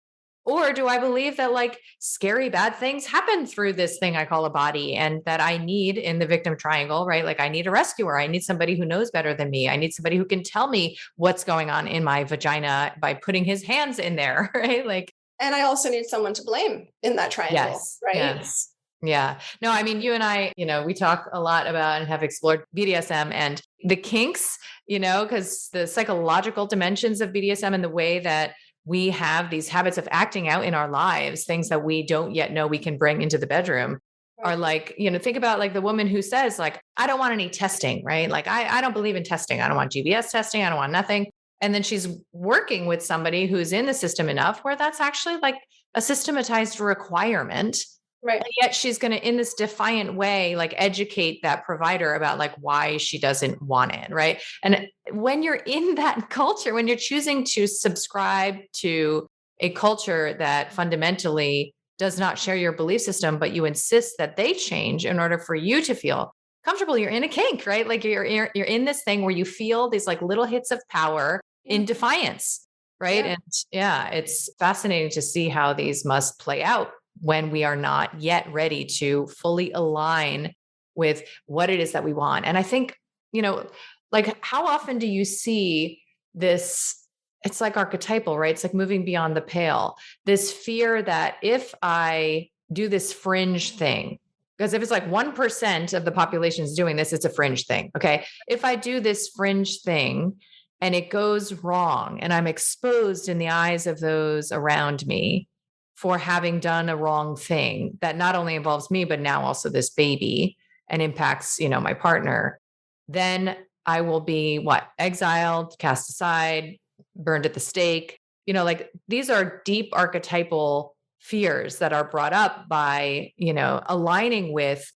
Or do I believe that like scary bad things happen through this thing I call a body, and that I need in the victim triangle, right? Like I need a rescuer. I need somebody who knows better than me. I need somebody who can tell me what's going on in my vagina by putting his hands in there, right? Like, and I also need someone to blame in that triangle, yes, right? yes. Yeah. No, I mean, you and I, we talk a lot about and have explored BDSM and the kinks, because the psychological dimensions of BDSM and the way that we have these habits of acting out in our lives, things that we don't yet know we can bring into the bedroom, are like, think about like the woman who says like, I don't want any testing, right? Like, I don't believe in testing. I don't want GBS testing. I don't want nothing. And then she's working with somebody who's in the system enough where that's actually like a systematized requirement. Right. And yet she's going to, in this defiant way, like educate that provider about like why she doesn't want it. Right. And when you're in that culture, when you're choosing to subscribe to a culture that fundamentally does not share your belief system, but you insist that they change in order for you to feel comfortable, you're in a kink, right? Like you're in this thing where you feel these like little hits of power in defiance. Right. Yeah. And yeah, it's fascinating to see how these must play out when we are not yet ready to fully align with what it is that we want. And I think, like how often do you see this? It's like archetypal, right? It's like moving beyond the pale. This fear that if I do this fringe thing, because if it's like 1% of the population is doing this, it's a fringe thing. Okay. If I do this fringe thing and it goes wrong and I'm exposed in the eyes of those around me for having done a wrong thing that not only involves me, but now also this baby and impacts, my partner, then I will be what? Exiled, cast aside, burned at the stake. Like these are deep archetypal fears that are brought up by, aligning with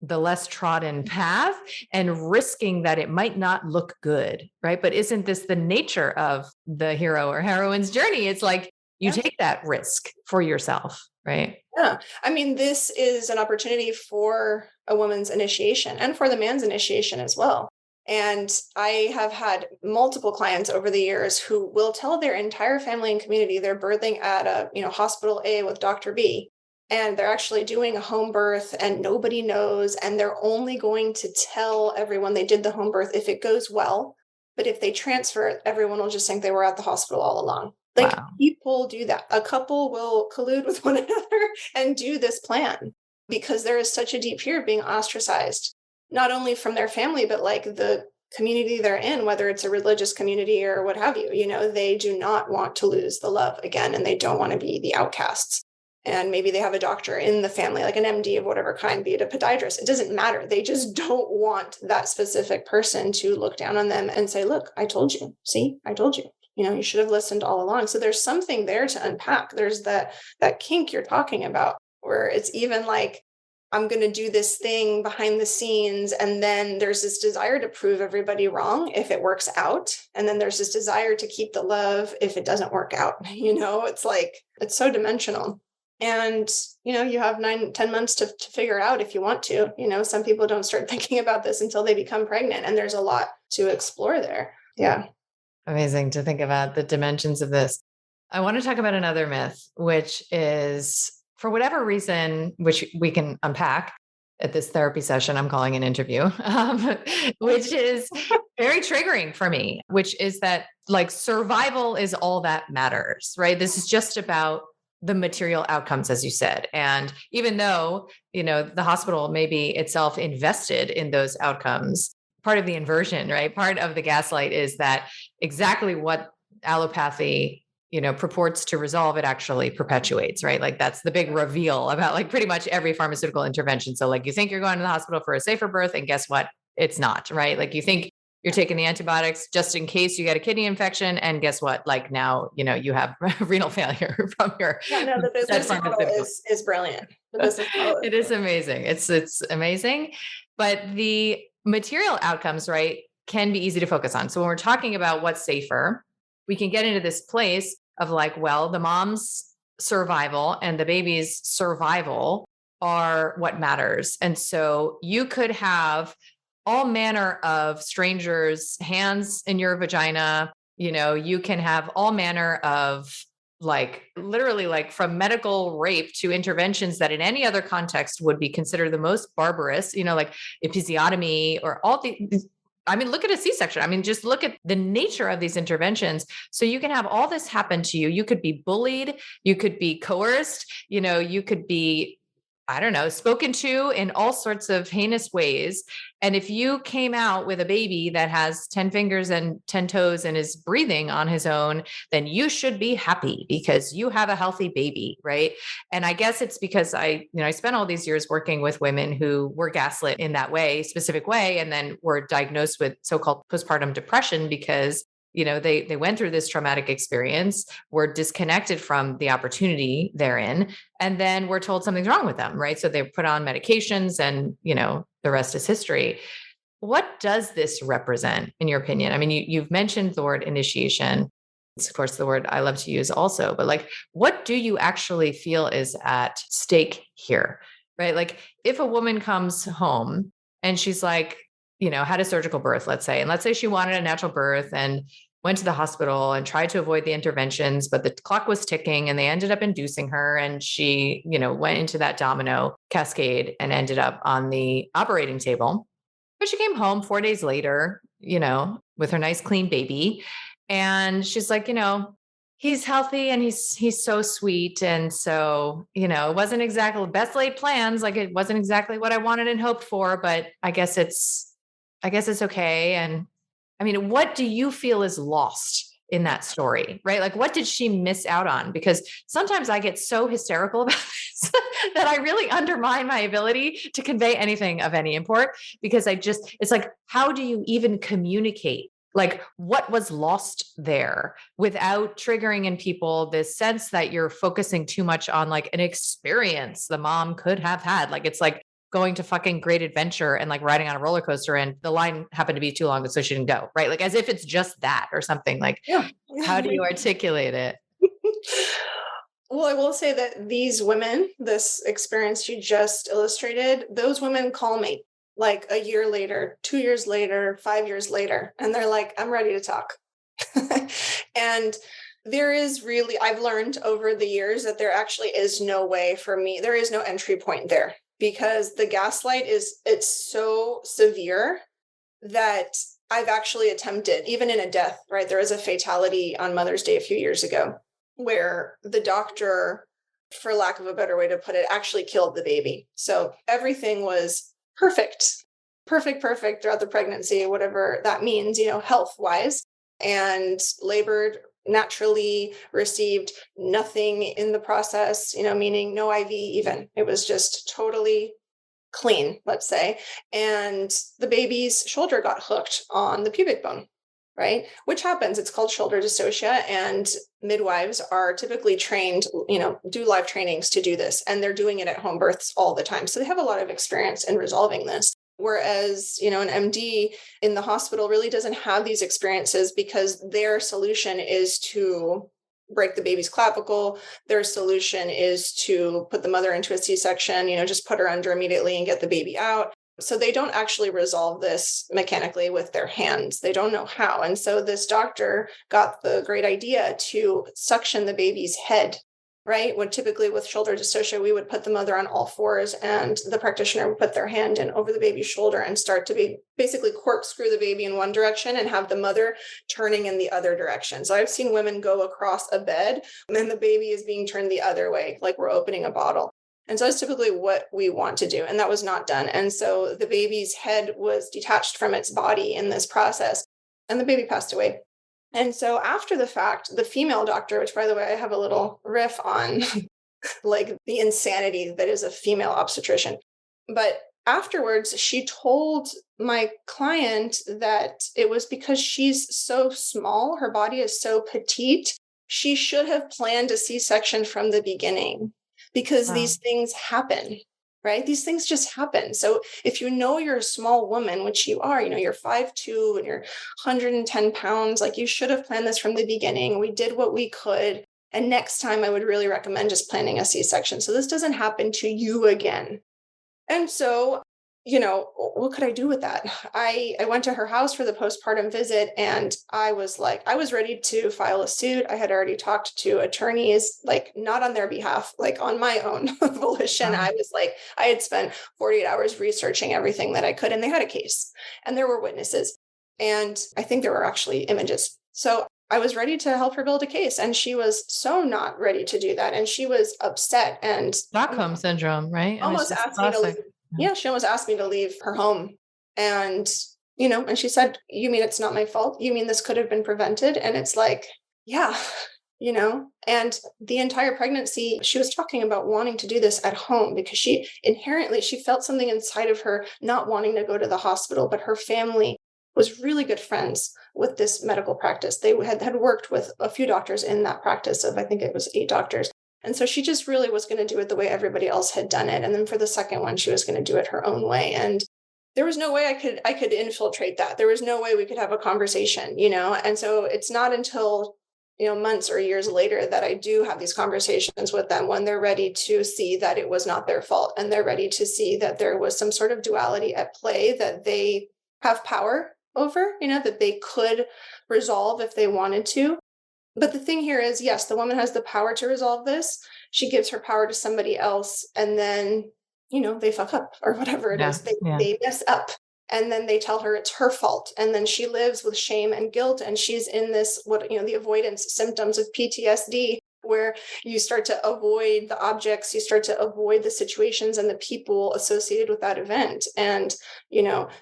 the less trodden path and risking that it might not look good, right? But isn't this the nature of the hero or heroine's journey? It's like you take that risk for yourself, right? Yeah. I mean, this is an opportunity for a woman's initiation and for the man's initiation as well. And I have had multiple clients over the years who will tell their entire family and community they're birthing at a, hospital A with Dr. B. And they're actually doing a home birth and nobody knows. And they're only going to tell everyone they did the home birth if it goes well. But if they transfer it, everyone will just think they were at the hospital all along. Like Wow. people do that. A couple will collude with one another and do this plan because there is such a deep fear of being ostracized, not only from their family, but like the community they're in, whether it's a religious community or what have you. They do not want to lose the love again, and they don't want to be the outcasts. And maybe they have a doctor in the family, like an MD of whatever kind, be it a podiatrist. It doesn't matter. They just don't want that specific person to look down on them and say, look, I told you. See, I told you. You should have listened all along. So there's something there to unpack. There's that kink you're talking about, where it's even like, I'm going to do this thing behind the scenes. And then there's this desire to prove everybody wrong if it works out. And then there's this desire to keep the love if it doesn't work out. It's like, it's so dimensional. And, you have 9-10 months to figure out if you want to. Some people don't start thinking about this until they become pregnant. And there's a lot to explore there. Yeah. Amazing to think about the dimensions of this. I want to talk about another myth, which is, for whatever reason, which we can unpack at this therapy session, I'm calling an interview, which is very triggering for me, which is that like survival is all that matters, right? This is just about the material outcomes, as you said. And even though, the hospital may be itself invested in those outcomes, part of the inversion, right? Part of the gaslight is that exactly what allopathy, purports to resolve, it actually perpetuates, right? Like that's the big reveal about like pretty much every pharmaceutical intervention. So like you think you're going to the hospital for a safer birth, and guess what? it's not, right? Like you think you're taking the antibiotics just in case you get a kidney infection. And guess what? Like now, you have renal failure from your No, the said business model pharmaceutical. is brilliant. The business model is It is brilliant. amazing. It's amazing. But the material outcomes, right, can be easy to focus on. So when we're talking about what's safer, we can get into this place of like, well, the mom's survival and the baby's survival are what matters. And so you could have all manner of strangers' hands in your vagina. You can have all manner of like literally like from medical rape to interventions that in any other context would be considered the most barbarous, like episiotomy or all I mean, look at a C-section. I mean, just look at the nature of these interventions. So you can have all this happen to you. You could be bullied, you could be coerced, you could be, I don't know, spoken to in all sorts of heinous ways. And if you came out with a baby that has 10 fingers and 10 toes and is breathing on his own, then you should be happy because you have a healthy baby, right? And I guess it's because I spent all these years working with women who were gaslit in that way, specific way, and then were diagnosed with so-called postpartum depression because they went through this traumatic experience, were disconnected from the opportunity therein, and then we're told something's wrong with them, right? So they put on medications and, the rest is history. What does this represent in your opinion? I mean, you've mentioned the word initiation. It's of course the word I love to use also, but like, what do you actually feel is at stake here, right? Like if a woman comes home and she's like, had a surgical birth, let's say, and let's say she wanted a natural birth and went to the hospital and tried to avoid the interventions, but the clock was ticking and they ended up inducing her. And she, went into that domino cascade and ended up on the operating table. But she came home 4 days later, with her nice clean baby. And she's like, he's healthy and he's so sweet. And so, it wasn't exactly best laid plans. Like it wasn't exactly what I wanted and hoped for, but I guess it's okay. And I mean, what do you feel is lost in that story, right? Like, what did she miss out on? Because sometimes I get so hysterical about this that I really undermine my ability to convey anything of any import because it's like, how do you even communicate? Like, what was lost there without triggering in people this sense that you're focusing too much on like an experience the mom could have had? Like, it's like, going to fucking Great Adventure and like riding on a roller coaster and the line happened to be too long, so she didn't go, right? Like as if it's just that or something. Like, Yeah. how do you articulate it? Well, I will say that these women, this experience you just illustrated, those women call me like a year later, 2 years later, 5 years later, and they're like, I'm ready to talk. And there is really, I've learned over the years that there actually is no way for me, there is no entry point there because the gaslight it's so severe that I've actually attempted, even in a death, right? There was a fatality on Mother's Day a few years ago where the doctor, for lack of a better way to put it, actually killed the baby. So everything was perfect, perfect throughout the pregnancy, whatever that means, health wise, and labored naturally, received nothing in the process, meaning no IV even. It was just totally clean, let's say. And the baby's shoulder got hooked on the pubic bone, right? Which happens. It's called shoulder dystocia. And midwives are typically trained, do live trainings to do this. And they're doing it at home births all the time. So they have a lot of experience in resolving this. Whereas, an MD in the hospital really doesn't have these experiences because their solution is to break the baby's clavicle. Their solution is to put the mother into a C-section, just put her under immediately and get the baby out. So they don't actually resolve this mechanically with their hands. They don't know how. And so this doctor got the great idea to suction the baby's head, right? When typically with shoulder dystocia, we would put the mother on all fours and the practitioner would put their hand in over the baby's shoulder and start to basically corkscrew the baby in one direction and have the mother turning in the other direction. So I've seen women go across a bed and then the baby is being turned the other way, like we're opening a bottle. And so that's typically what we want to do. And that was not done. And so the baby's head was detached from its body in this process and the baby passed away. And so after the fact, the female doctor, which by the way, I have a little riff on like the insanity that is a female obstetrician. But afterwards, she told my client that it was because she's so small, her body is so petite, she should have planned a C-section from the beginning because Wow. these things happen, right? These things just happen. So if you know you're a small woman, which you are, you're 5'2" and you're 110 pounds, like you should have planned this from the beginning. We did what we could. And next time I would really recommend just planning a C-section. So this doesn't happen to you again. And so, what could I do with that? I went to her house for the postpartum visit, and I was like, I was ready to file a suit. I had already talked to attorneys, like not on their behalf, like on my own volition. Wow. I was like, I had spent 48 hours researching everything that I could, and they had a case and there were witnesses. And I think there were actually images. So I was ready to help her build a case. And she was so not ready to do that. And she was upset and Stockholm syndrome, right? I mean, it's almost just asked me to leave. classic. Yeah. Yeah, she almost asked me to leave her home. And, and she said, "You mean it's not my fault? You mean this could have been prevented?" And it's like, yeah, and the entire pregnancy, she was talking about wanting to do this at home because she felt something inside of her not wanting to go to the hospital, but her family was really good friends with this medical practice. They had worked with a few doctors in that practice of, I think it was 8 doctors. And so she just really was going to do it the way everybody else had done it. And then for the second one, she was going to do it her own way. And there was no way I could infiltrate that. There was no way we could have a conversation, And so it's not until, months or years later that I do have these conversations with them when they're ready to see that it was not their fault and they're ready to see that there was some sort of duality at play that they have power over, that they could resolve if they wanted to. But the thing here is, yes, the woman has the power to resolve this. She gives her power to somebody else, and then, they fuck up or whatever it Yeah. is. They Yeah. they mess up. And then they tell her it's her fault. And then she lives with shame and guilt. And she's in this, the avoidance symptoms of PTSD, where you start to avoid the objects, you start to avoid the situations and the people associated with that event. And,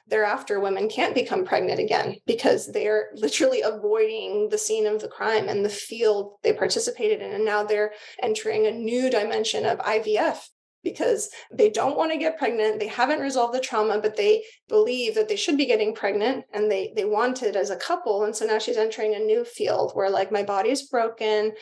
thereafter, women can't become pregnant again because they're literally avoiding the scene of the crime and the field they participated in. And now they're entering a new dimension of IVF because they don't want to get pregnant. They haven't resolved the trauma, but they believe that they should be getting pregnant and they want it as a couple. And so now she's entering a new field where, like, my body's broken.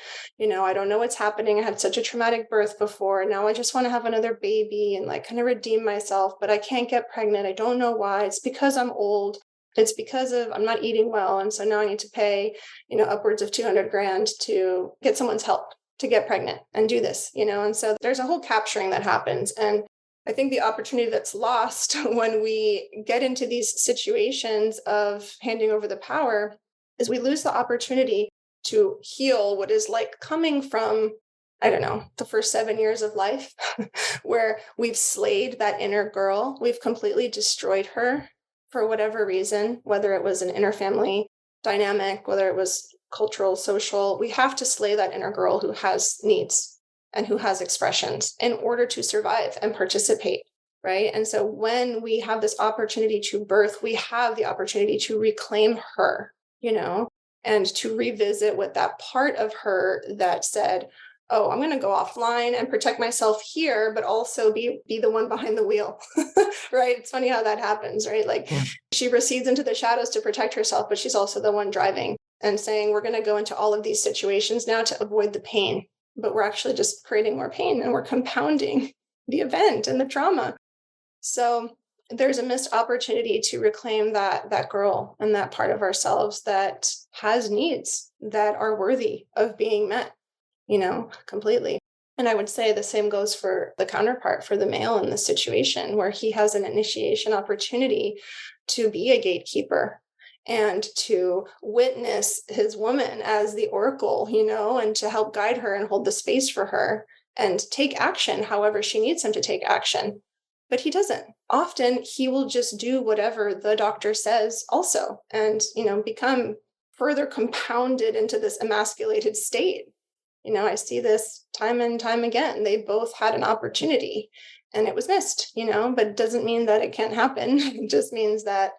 I don't know what's happening. I had such a traumatic birth before. Now I just want to have another baby and like kind of redeem myself, but I can't get pregnant. I don't know why. It's because I'm old. It's because of I'm not eating well. And so now I need to pay, upwards of 200 grand to get someone's help to get pregnant and do this, and so there's a whole capturing that happens. And I think the opportunity that's lost when we get into these situations of handing over the power is we lose the opportunity to heal what is like coming from, I don't know, the first 7 years of life, where we've slayed that inner girl. We've completely destroyed her for whatever reason, whether it was an inner family dynamic, whether it was cultural, social. We have to slay that inner girl who has needs and who has expressions in order to survive and participate. Right. And so when we have this opportunity to birth, we have the opportunity to reclaim her, and to revisit with that part of her that said, "Oh, I'm going to go offline and protect myself here, but also be the one behind the wheel." Right. It's funny how that happens, right? Like Yeah. she recedes into the shadows to protect herself, but she's also the one driving and saying, "We're going to go into all of these situations now to avoid the pain." But we're actually just creating more pain and we're compounding the event and the trauma. So there's a missed opportunity to reclaim that girl and that part of ourselves that has needs that are worthy of being met, completely. And I would say the same goes for the counterpart, for the male in this situation, where he has an initiation opportunity to be a gatekeeper and to witness his woman as the oracle, and to help guide her and hold the space for her and take action however she needs him to take action. But he doesn't. Often he will just do whatever the doctor says also and, become further compounded into this emasculated state. I see this time and time again. They both had an opportunity and it was missed, but it doesn't mean that it can't happen. It just means that,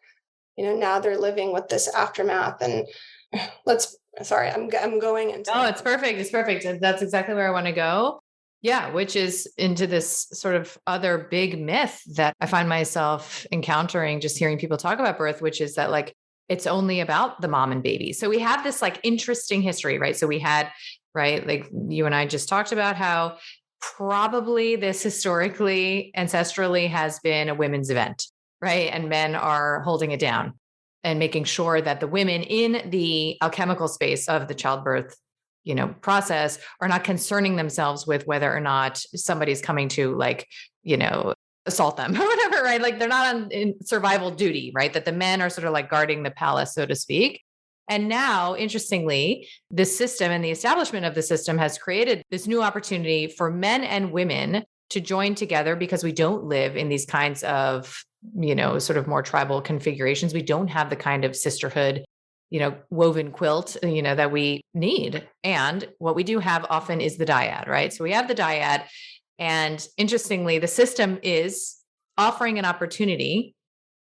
now they're living with this aftermath. And I'm going into. No, it's perfect. It's perfect. And that's exactly where I want to go. Yeah, which is into this sort of other big myth that I find myself encountering just hearing people talk about birth, which is that like it's only about the mom and baby. So we have this like interesting history, right? So we had, right, like you and I just talked about how probably this historically, ancestrally has been a women's event, right? And men are holding it down and making sure that the women in the alchemical space of the childbirth process are not concerning themselves with whether or not somebody's coming to like, assault them or whatever, right? Like they're not in survival duty, right? That the men are sort of like guarding the palace, so to speak. And now, interestingly, the system and the establishment of the system has created this new opportunity for men and women to join together because we don't live in these kinds of, sort of more tribal configurations. We don't have the kind of sisterhood woven quilt, that we need. And what we do have often is the dyad, right? So we have the dyad. And interestingly, the system is offering an opportunity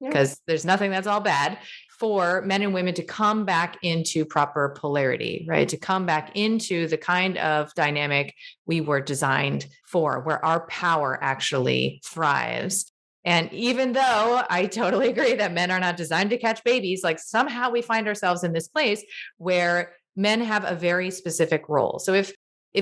because there's nothing that's all bad for men and women to come back into proper polarity, right? To come back into the kind of dynamic we were designed for, where our power actually thrives. And even though I totally agree that men are not designed to catch babies, like somehow we find ourselves in this place where men have a very specific role. So if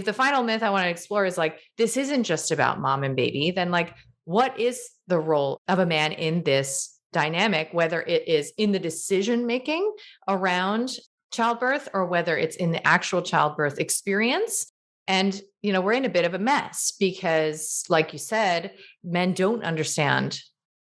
the final myth I want to explore is like this isn't just about mom and baby, then like what is the role of a man in this dynamic, whether it is in the decision making around childbirth or whether it's in the actual childbirth experience? And, we're in a bit of a mess because, like you said, men don't understand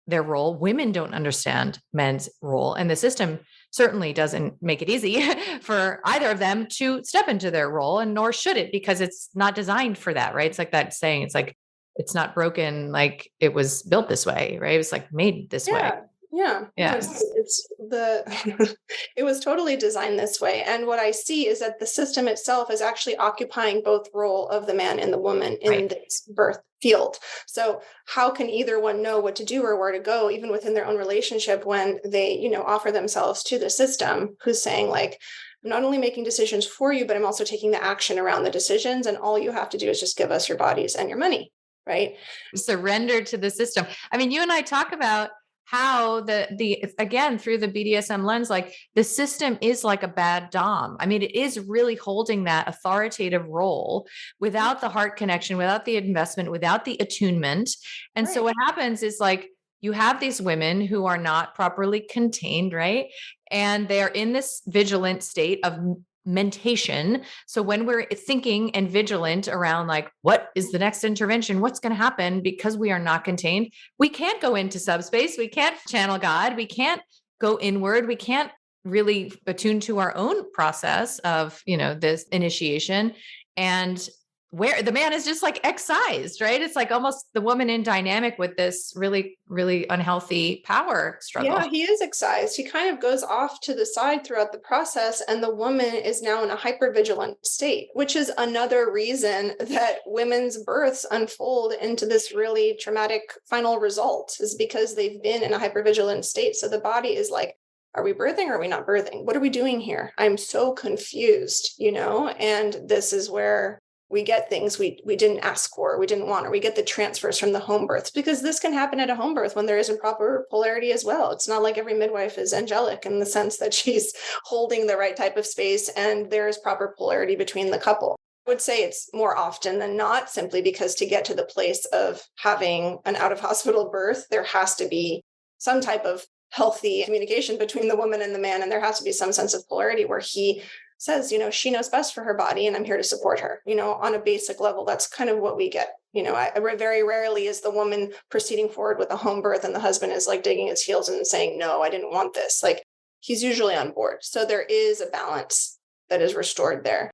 their role. Women don't understand men's role. And the system certainly doesn't make it easy for either of them to step into their role, and nor should it, because it's not designed for that, right? It's like that saying, it's like, it's not broken, like it was built this way, right? It was like made this way. Yeah. Yeah. No, Yeah. it's the it was totally designed this way. And what I see is that the system itself is actually occupying both role of the man and the woman in Right. this birth field. So how can either one know what to do or where to go, even within their own relationship, when they, offer themselves to the system who's saying like, I'm not only making decisions for you, but I'm also taking the action around the decisions. And all you have to do is just give us your bodies and your money. Right. Surrender to the system. I mean, you and I talk about how the again through the BDSM lens, like the system is like a bad dom. I mean, it is really holding that authoritative role without the heart connection, without the investment, without the attunement. And so what happens is like you have these women who are not properly contained, right? And they're in this vigilant state of mentation. So when we're thinking and vigilant around like, what is the next intervention? What's going to happen? Because we are not contained, we can't go into subspace. We can't channel God. We can't go inward. We can't really attune to our own process of, this initiation. And where the man is just like excised, right? It's like almost the woman in dynamic with this really, really unhealthy power struggle. Yeah, he is excised. He kind of goes off to the side throughout the process, and the woman is now in a hypervigilant state, which is another reason that women's births unfold into this really traumatic final result, is because they've been in a hypervigilant state. So the body is like, are we birthing or are we not birthing? What are we doing here? I'm so confused, and this is where we get things we didn't ask for, we didn't want, or we get the transfers from the home births, because this can happen at a home birth when there isn't proper polarity as well. It's not like every midwife is angelic in the sense that she's holding the right type of space and there is proper polarity between the couple. I would say it's more often than not, simply because to get to the place of having an out of hospital birth, there has to be some type of healthy communication between the woman and the man, and there has to be some sense of polarity where he says, she knows best for her body and I'm here to support her, on a basic level. That's kind of what we get. Very rarely is the woman proceeding forward with a home birth and the husband is like digging his heels and saying, no, I didn't want this. Like he's usually on board. So there is a balance that is restored there.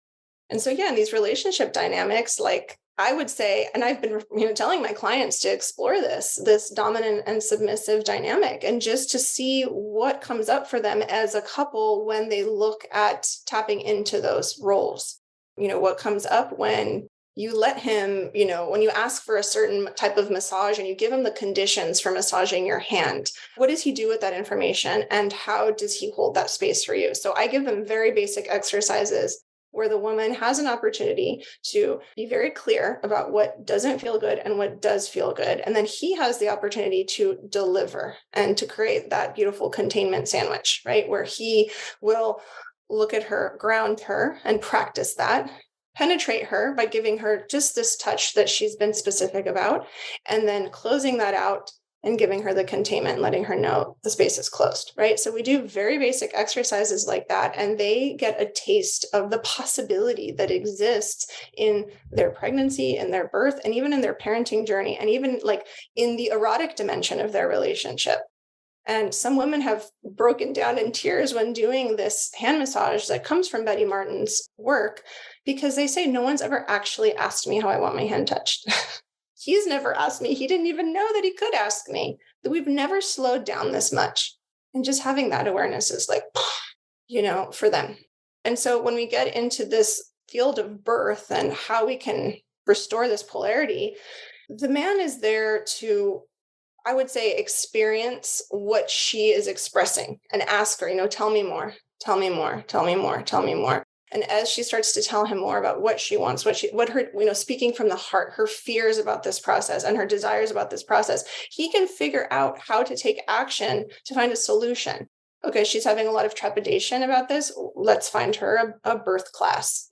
And so, yeah, in these relationship dynamics, like I would say, and I've been, telling my clients to explore this dominant and submissive dynamic, and just to see what comes up for them as a couple when they look at tapping into those roles. What comes up when you let him, when you ask for a certain type of massage and you give him the conditions for massaging your hand, what does he do with that information and how does he hold that space for you? So I give them very basic exercises where the woman has an opportunity to be very clear about what doesn't feel good and what does feel good. And then he has the opportunity to deliver and to create that beautiful containment sandwich, right? Where he will look at her, ground her, and practice that, penetrate her by giving her just this touch that she's been specific about, and then closing that out and giving her the containment, letting her know the space is closed, right? So we do very basic exercises like that, and they get a taste of the possibility that exists in their pregnancy and their birth, and even in their parenting journey, and even like in the erotic dimension of their relationship. And some women have broken down in tears when doing this hand massage that comes from Betty Martin's work, because they say, no one's ever actually asked me how I want my hand touched. He's never asked me. He didn't even know that he could ask me. That we've never slowed down this much. And just having that awareness is like, for them. And so when we get into this field of birth and how we can restore this polarity, the man is there to, I would say, experience what she is expressing and ask her, tell me more, tell me more, tell me more, tell me more. And as she starts to tell him more about what she wants, what her, speaking from the heart, her fears about this process and her desires about this process, he can figure out how to take action to find a solution. Okay, she's having a lot of trepidation about this. Let's find her a birth class,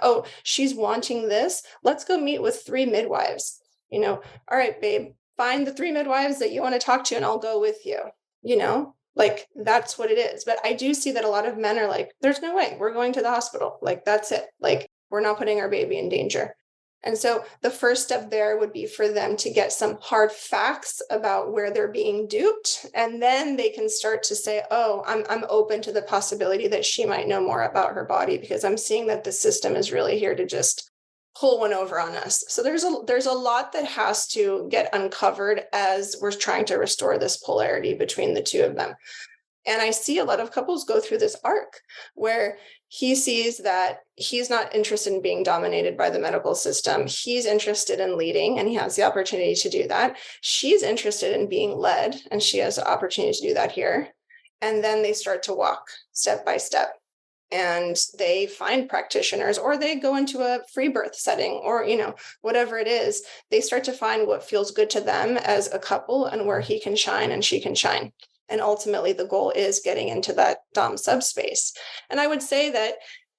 Oh, she's wanting this. Let's go meet with 3 midwives, All right, babe, find the 3 midwives that you want to talk to and I'll go with you, Like that's what it is. But I do see that a lot of men are like, there's no way we're going to the hospital. Like, that's it. Like, we're not putting our baby in danger. And so the first step there would be for them to get some hard facts about where they're being duped. And then they can start to say, oh, I'm open to the possibility that she might know more about her body, because I'm seeing that the system is really here to just pull one over on us. So there's a lot that has to get uncovered as we're trying to restore this polarity between the two of them. And I see a lot of couples go through this arc where he sees that he's not interested in being dominated by the medical system. He's interested in leading, and he has the opportunity to do that. She's interested in being led, and she has the opportunity to do that here. And then they start to walk step by step. And they find practitioners, or they go into a free birth setting, or, whatever it is, they start to find what feels good to them as a couple and where he can shine and she can shine. And ultimately the goal is getting into that dom subspace. And I would say that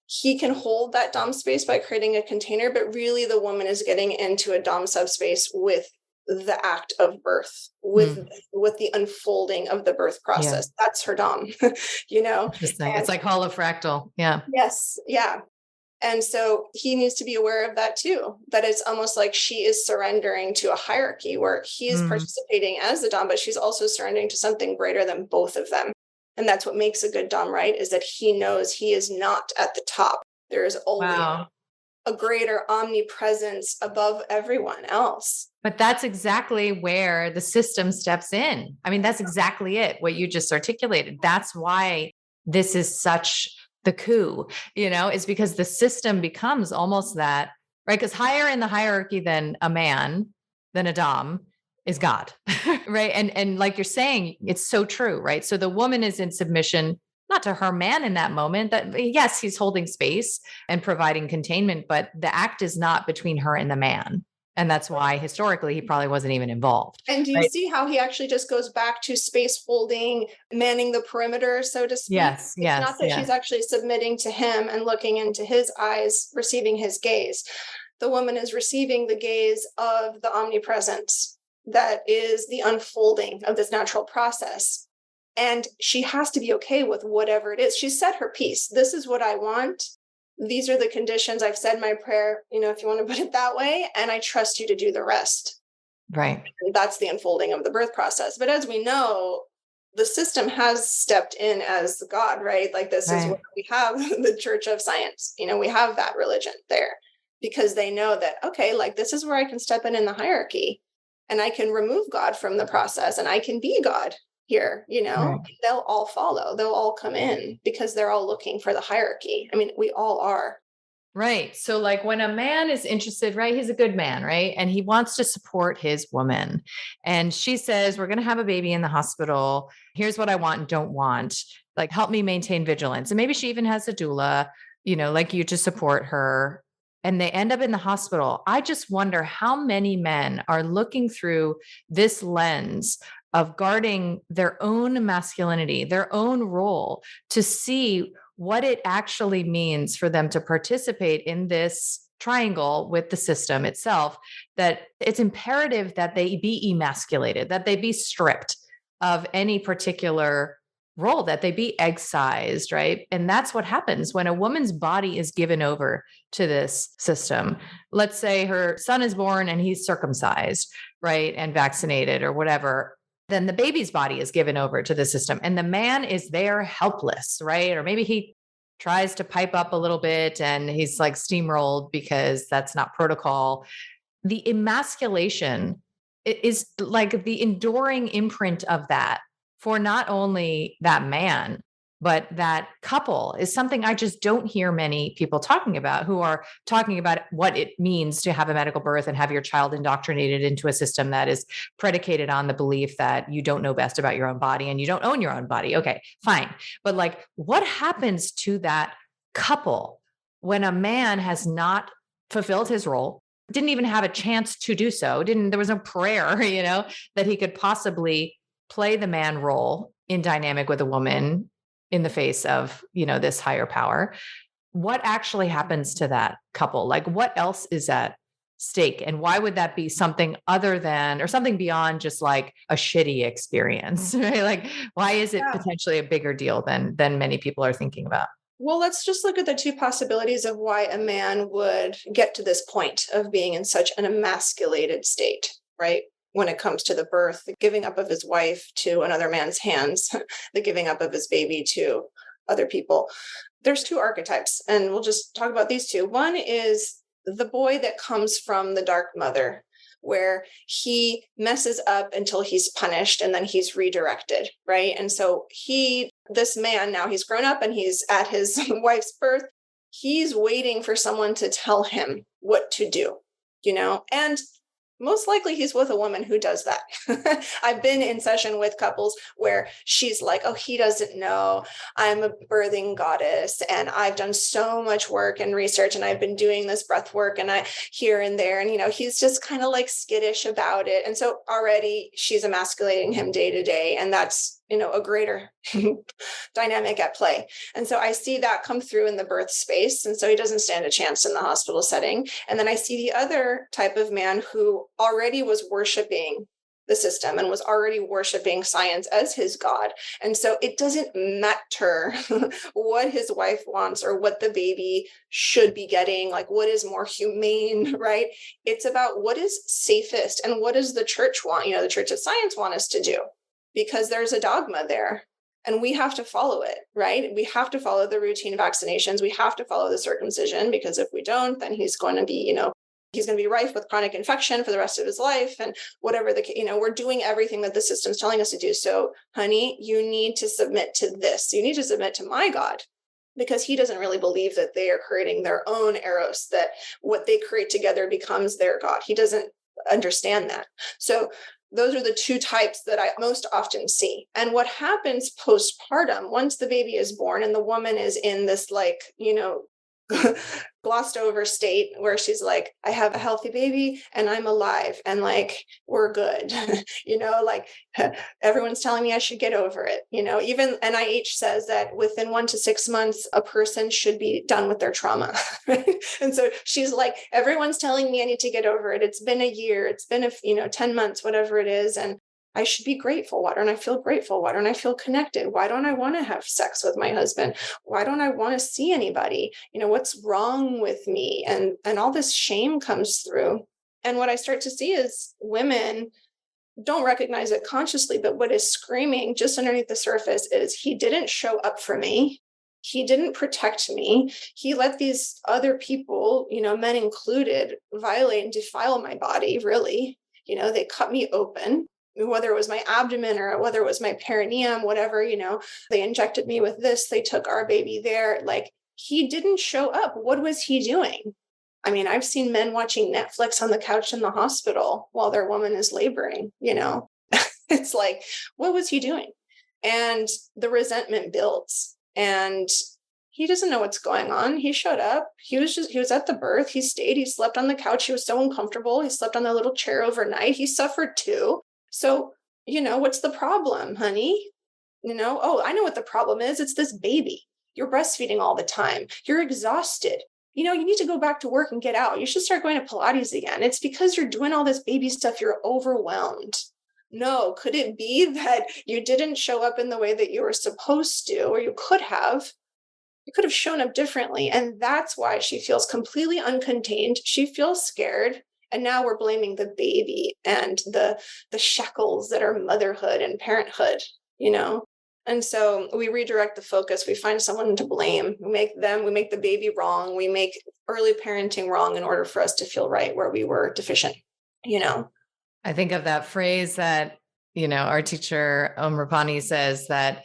he can hold that dom space by creating a container, but really the woman is getting into a dom subspace with the act of birth, with the unfolding of the birth process. Yeah. That's her dom, Interesting. It's like holofractal. Yeah. Yes. Yeah. And so he needs to be aware of that too, that it's almost like she is surrendering to a hierarchy where he's participating as the dom, but she's also surrendering to something greater than both of them. And that's what makes a good dom, right? Is that he knows he is not at the top. There is always a greater omnipresence above everyone else. But that's exactly where the system steps in. I mean, that's exactly it, what you just articulated. That's why this is such the coup, is because the system becomes almost that, right? Because higher in the hierarchy than a man, than a dom, is God, right? And like you're saying, it's so true, right? So the woman is in submission, not to her man in that moment, that yes, he's holding space and providing containment, but the act is not between her and the man. And that's why historically he probably wasn't even involved. And do you see how he actually just goes back to space holding, manning the perimeter, so to speak? Yes. It's not that she's actually submitting to him and looking into his eyes, receiving his gaze. The woman is receiving the gaze of the omnipresence that is the unfolding of this natural process. And she has to be okay with whatever it is. She said her piece. This is what I want. These are the conditions. I've said my prayer, if you want to put it that way, and I trust you to do the rest. Right. And that's the unfolding of the birth process. But as we know, the system has stepped in as God, right? Like this is what we have, the Church of Science. We have that religion there because they know that, okay, like this is where I can step in the hierarchy and I can remove God from the process and I can be God here, they'll all follow, they'll all come in because they're all looking for the hierarchy. I mean, we all are. Right. So like when a man is interested, right, he's a good man, right? And he wants to support his woman. And she says, we're going to have a baby in the hospital. Here's what I want and don't want. Like, help me maintain vigilance. And maybe she even has a doula. like you, to support her, and they end up in the hospital. I just wonder how many men are looking through this lens of guarding their own masculinity, their own role, to see what it actually means for them to participate in this triangle with the system itself, that it's imperative that they be emasculated, that they be stripped of any particular role, that they be excised, right? And that's what happens when a woman's body is given over to this system. Let's say her son is born and he's circumcised, right? And vaccinated or whatever. Then the baby's body is given over to the system and the man is there helpless, right? Or maybe he tries to pipe up a little bit and he's like steamrolled because that's not protocol. The emasculation is like the enduring imprint of that for not only that man, but that couple is something I just don't hear many people talking about, who are talking about what it means to have a medical birth and have your child indoctrinated into a system that is predicated on the belief that you don't know best about your own body and you don't own your own body. Okay, fine. But like, what happens to that couple when a man has not fulfilled his role, didn't even have a chance to do so, there was no prayer, that he could possibly play the man role in dynamic with a woman in the face of, this higher power? What actually happens to that couple? Like, what else is at stake? And why would that be something other than, or something beyond just like a shitty experience, right? Like, why is it potentially a bigger deal than many people are thinking about? Well, let's just look at the two possibilities of why a man would get to this point of being in such an emasculated state, right? When it comes to the birth, the giving up of his wife to another man's hands, the giving up of his baby to other people. There's two archetypes, and we'll just talk about these two. One is the boy that comes from the dark mother, where he messes up until he's punished and then he's redirected, right? And so this man, now he's grown up and he's at his wife's birth. He's waiting for someone to tell him what to do, and most likely he's with a woman who does that. I've been in session with couples where she's like, oh, he doesn't know. I'm a birthing goddess and I've done so much work and research and I've been doing this breath work and I here and there. And, he's just kind of like skittish about it. And so already she's emasculating him day to day. And that's, a greater dynamic at play. And so I see that come through in the birth space. And so he doesn't stand a chance in the hospital setting. And then I see the other type of man who already was worshiping the system and was already worshiping science as his God. And so it doesn't matter what his wife wants or what the baby should be getting, like what is more humane, right? It's about what is safest and what does the church want, the Church of Science want us to do, because there's a dogma there. And we have to follow it, right? We have to follow the routine vaccinations. We have to follow the circumcision, because if we don't, then he's going to be, he's going to be rife with chronic infection for the rest of his life. And whatever we're doing everything that the system's telling us to do. So, honey, you need to submit to this. You need to submit to my God, because he doesn't really believe that they are creating their own Eros, that what they create together becomes their God. He doesn't understand that. So those are the two types that I most often see. And what happens postpartum, once the baby is born and the woman is in this glossed over state where she's like, I have a healthy baby and I'm alive and like, we're good. Everyone's telling me I should get over it. Even NIH says that within 1 to 6 months, a person should be done with their trauma. And so she's like, everyone's telling me I need to get over it. It's been a year. It's been 10 months, whatever it is. And I should be grateful. Why don't I feel grateful? Why don't I feel connected? Why don't I want to have sex with my husband? Why don't I want to see anybody? What's wrong with me? And all this shame comes through. And what I start to see is women don't recognize it consciously, but what is screaming just underneath the surface is, he didn't show up for me. He didn't protect me. He let these other people, men included, violate and defile my body, really. They cut me open, whether it was my abdomen or whether it was my perineum, whatever, they injected me with this, they took our baby there. Like, he didn't show up. What was he doing? I mean, I've seen men watching Netflix on the couch in the hospital while their woman is laboring, It's like, what was he doing? And the resentment builds. And, He doesn't know what's going on. He showed up. He was at the birth. He stayed. He slept on the couch. He was so uncomfortable. He slept on the little chair overnight. He suffered too. So, what's the problem, honey? Oh, I know what the problem is. It's this baby. You're breastfeeding all the time. You're exhausted. You need to go back to work and get out. You should start going to Pilates again. It's because you're doing all this baby stuff. You're overwhelmed. No, could it be that you didn't show up in the way that you were supposed to, or you could have? You could have shown up differently. And that's why she feels completely uncontained. She feels scared. And now we're blaming the baby and the shackles that are motherhood and parenthood, you know? And so we redirect the focus. We find someone to blame. We make the baby wrong. We make early parenting wrong in order for us to feel right where we were deficient, you know? I think of that phrase that, our teacher, Rapani, says that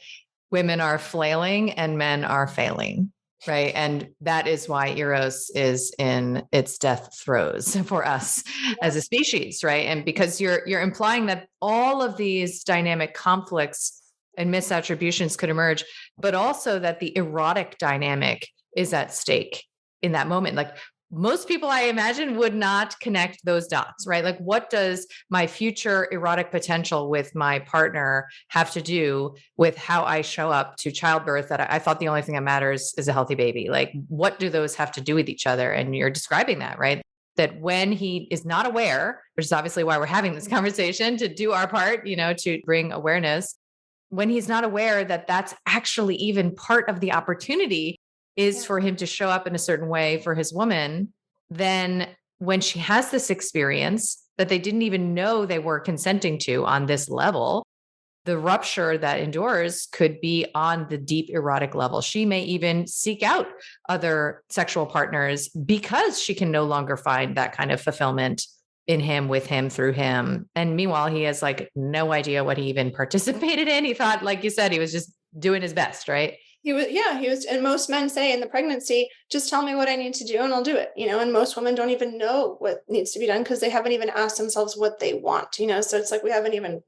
women are flailing and men are failing, right? And that is why Eros is in its death throes for us as a species, right? And because you're implying that all of these dynamic conflicts and misattributions could emerge, but also that the erotic dynamic is at stake in that moment. Like, most people, I imagine, would not connect those dots, right? Like, what does my future erotic potential with my partner have to do with how I show up to childbirth? That I thought the only thing that matters is a healthy baby. Like, what do those have to do with each other? And you're describing that, right? That when he is not aware, which is obviously why we're having this conversation, to do our part, to bring awareness. When he's not aware that that's actually even part of the opportunity is for him to show up in a certain way for his woman, then when she has this experience that they didn't even know they were consenting to on this level, the rupture that endures could be on the deep erotic level. She may even seek out other sexual partners because she can no longer find that kind of fulfillment in him, with him, through him. And meanwhile, he has like no idea what he even participated in. He thought, like you said, he was just doing his best, right? He was, and most men say in the pregnancy, just tell me what I need to do and I'll do it, and most women don't even know what needs to be done because they haven't even asked themselves what they want, so it's like we haven't even,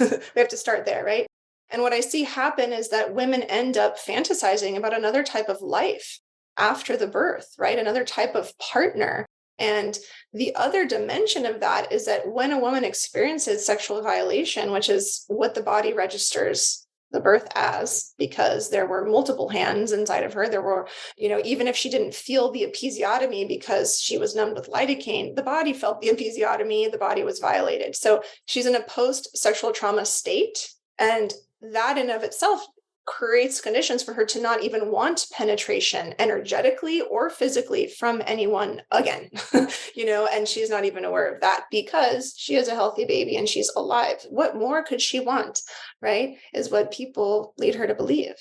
we have to start there, right? And what I see happen is that women end up fantasizing about another type of life after the birth, right? Another type of partner. And the other dimension of that is that when a woman experiences sexual violation, which is what the body registers the birth as, because there were multiple hands inside of her. There were, even if she didn't feel the episiotomy because she was numbed with lidocaine, the body felt the episiotomy, the body was violated. So she's in a post-sexual trauma state. And that in of itself creates conditions for her to not even want penetration energetically or physically from anyone again, and she's not even aware of that because she is a healthy baby and she's alive. What more could she want, right? Is what people lead her to believe.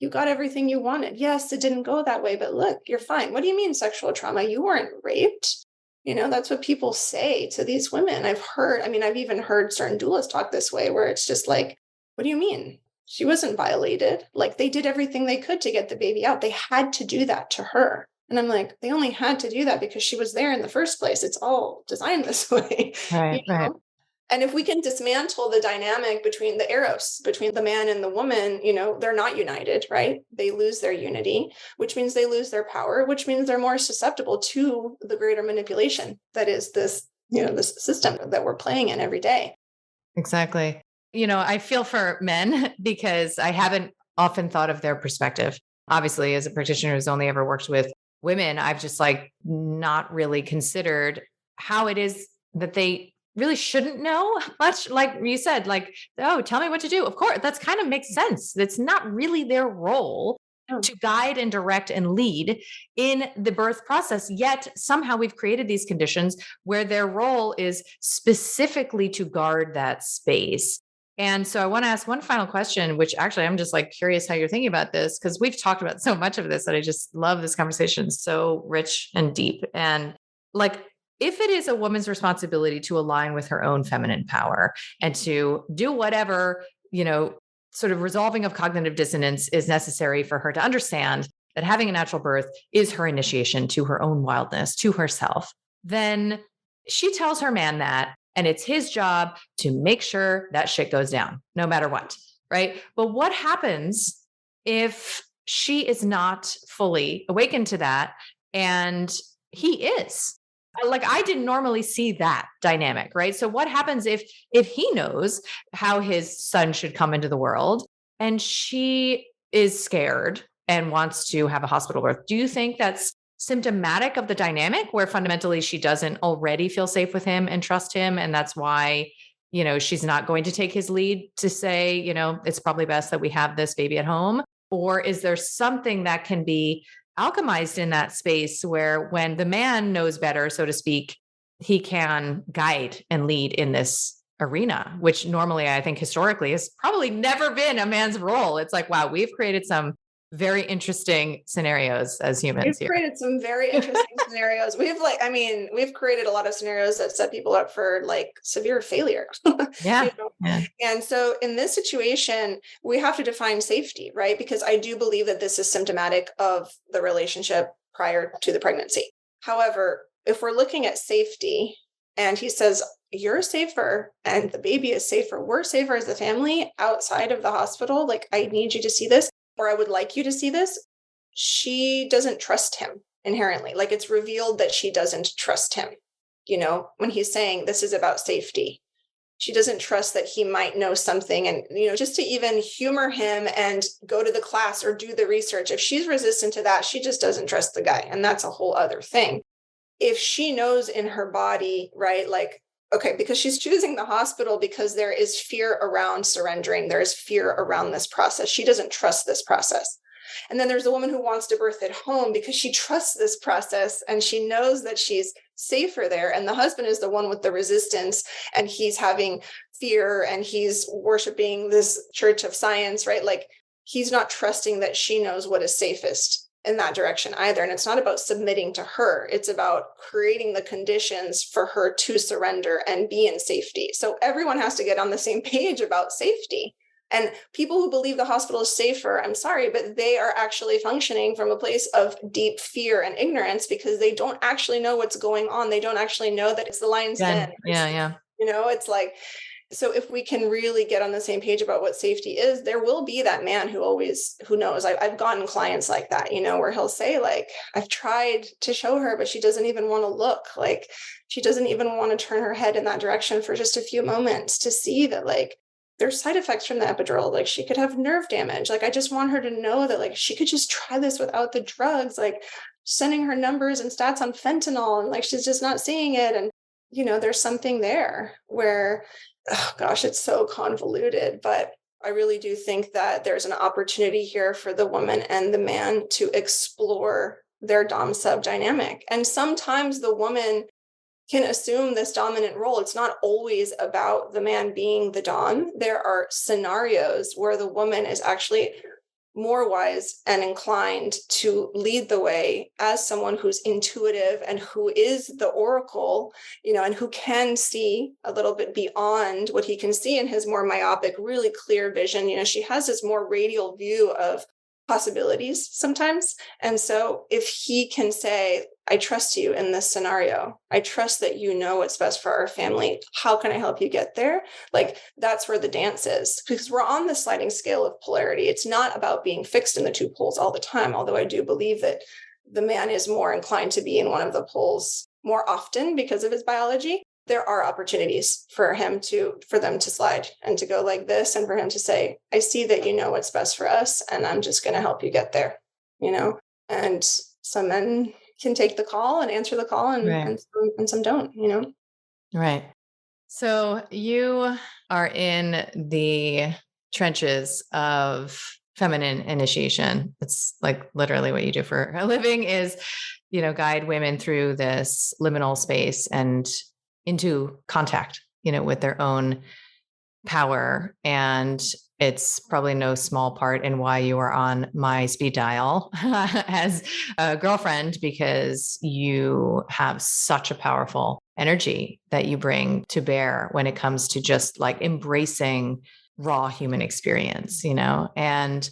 You got everything you wanted. Yes, it didn't go that way, but look, you're fine. What do you mean sexual trauma? You weren't raped. That's what people say to these women. I've even heard certain doulas talk this way, where it's just like, what do you mean? She wasn't violated. Like, they did everything they could to get the baby out. They had to do that to her. And I'm like, they only had to do that because she was there in the first place. It's all designed this way. Right, right. And if we can dismantle the dynamic between the Eros, between the man and the woman, they're not united, right? They lose their unity, which means they lose their power, which means they're more susceptible to the greater manipulation that is this, this system that we're playing in every day. Exactly. I feel for men because I haven't often thought of their perspective. Obviously, as a practitioner who's only ever worked with women, I've just not really considered how it is that they really shouldn't know much. Like you said, oh, tell me what to do. Of course, that's kind of makes sense. That's not really their role to guide and direct and lead in the birth process. Yet somehow we've created these conditions where their role is specifically to guard that space. And so I want to ask one final question, which actually I'm just curious how you're thinking about this, because we've talked about so much of this that I just love this conversation. It's so rich and deep. And if it is a woman's responsibility to align with her own feminine power and to do whatever, sort of resolving of cognitive dissonance is necessary for her to understand that having a natural birth is her initiation to her own wildness, to herself, then she tells her man that, and it's his job to make sure that shit goes down, no matter what, right? But what happens if she is not fully awakened to that. And he is. Like, I didn't normally see that dynamic, right? So what happens if he knows how his son should come into the world and she is scared and wants to have a hospital birth? Do you think that's symptomatic of the dynamic where fundamentally she doesn't already feel safe with him and trust him, and that's why, she's not going to take his lead to say, it's probably best that we have this baby at home? Or is there something that can be alchemized in that space where when the man knows better, so to speak, he can guide and lead in this arena, which normally I think historically has probably never been a man's role? It's like, wow, we've created some very interesting scenarios as humans We've here. created some very interesting scenarios. We've created a lot of scenarios that set people up for like severe failure. Yeah. Yeah. And so in this situation, we have to define safety, right? Because I do believe that this is symptomatic of the relationship prior to the pregnancy. However, if we're looking at safety and he says, you're safer and the baby is safer, we're safer as a family outside of the hospital, like, I need you to see this, or I would like you to see this. She doesn't trust him inherently. Like, it's revealed that she doesn't trust him. When he's saying this is about safety, she doesn't trust that he might know something. And, just to even humor him and go to the class or do the research, if she's resistant to that, she just doesn't trust the guy. And that's a whole other thing. If she knows in her body, right, like, okay, because she's choosing the hospital because there is fear around surrendering, there is fear around this process. She doesn't trust this process. And then there's a woman who wants to birth at home because she trusts this process and she knows that she's safer there. And the husband is the one with the resistance and he's having fear and he's worshiping this church of science, right? Like, he's not trusting that she knows what is safest in that direction either. And it's not about submitting to her. It's about creating the conditions for her to surrender and be in safety. So everyone has to get on the same page about safety. And people who believe the hospital is safer, I'm sorry, but they are actually functioning from a place of deep fear and ignorance because they don't actually know what's going on. They don't actually know that it's the lion's den. Yeah. It's like, so if we can really get on the same page about what safety is, there will be that man who knows. I've gotten clients like that, where he'll say, like, I've tried to show her, but she doesn't even want to look. Like, she doesn't even want to turn her head in that direction for just a few moments to see that, like, there's side effects from the epidural. Like, she could have nerve damage. Like, I just want her to know that, like, she could just try this without the drugs, like sending her numbers and stats on fentanyl, and like, she's just not seeing it. And, there's something there where, oh gosh, it's so convoluted, but I really do think that there's an opportunity here for the woman and the man to explore their dom sub dynamic. And sometimes the woman can assume this dominant role. It's not always about the man being the dom. There are scenarios where the woman is actually more wise and inclined to lead the way as someone who's intuitive and who is the oracle, and who can see a little bit beyond what he can see in his more myopic, really clear vision. She has this more radial view of possibilities sometimes. And so if he can say, I trust you in this scenario, I trust that you know what's best for our family, how can I help you get there? Like, that's where the dance is, because we're on the sliding scale of polarity. It's not about being fixed in the two poles all the time, although I do believe that the man is more inclined to be in one of the poles more often because of his biology. There are opportunities for them to slide and to go like this, and for him to say, I see that you know what's best for us, and I'm just going to help you get there, and some men can take the call and answer the call, and, Right. and some don't, Right. So you are in the trenches of feminine initiation. It's like literally what you do for a living is, guide women through this liminal space and into contact, with their own power. And it's probably no small part in why you are on my speed dial as a girlfriend, because you have such a powerful energy that you bring to bear when it comes to just like embracing raw human experience, and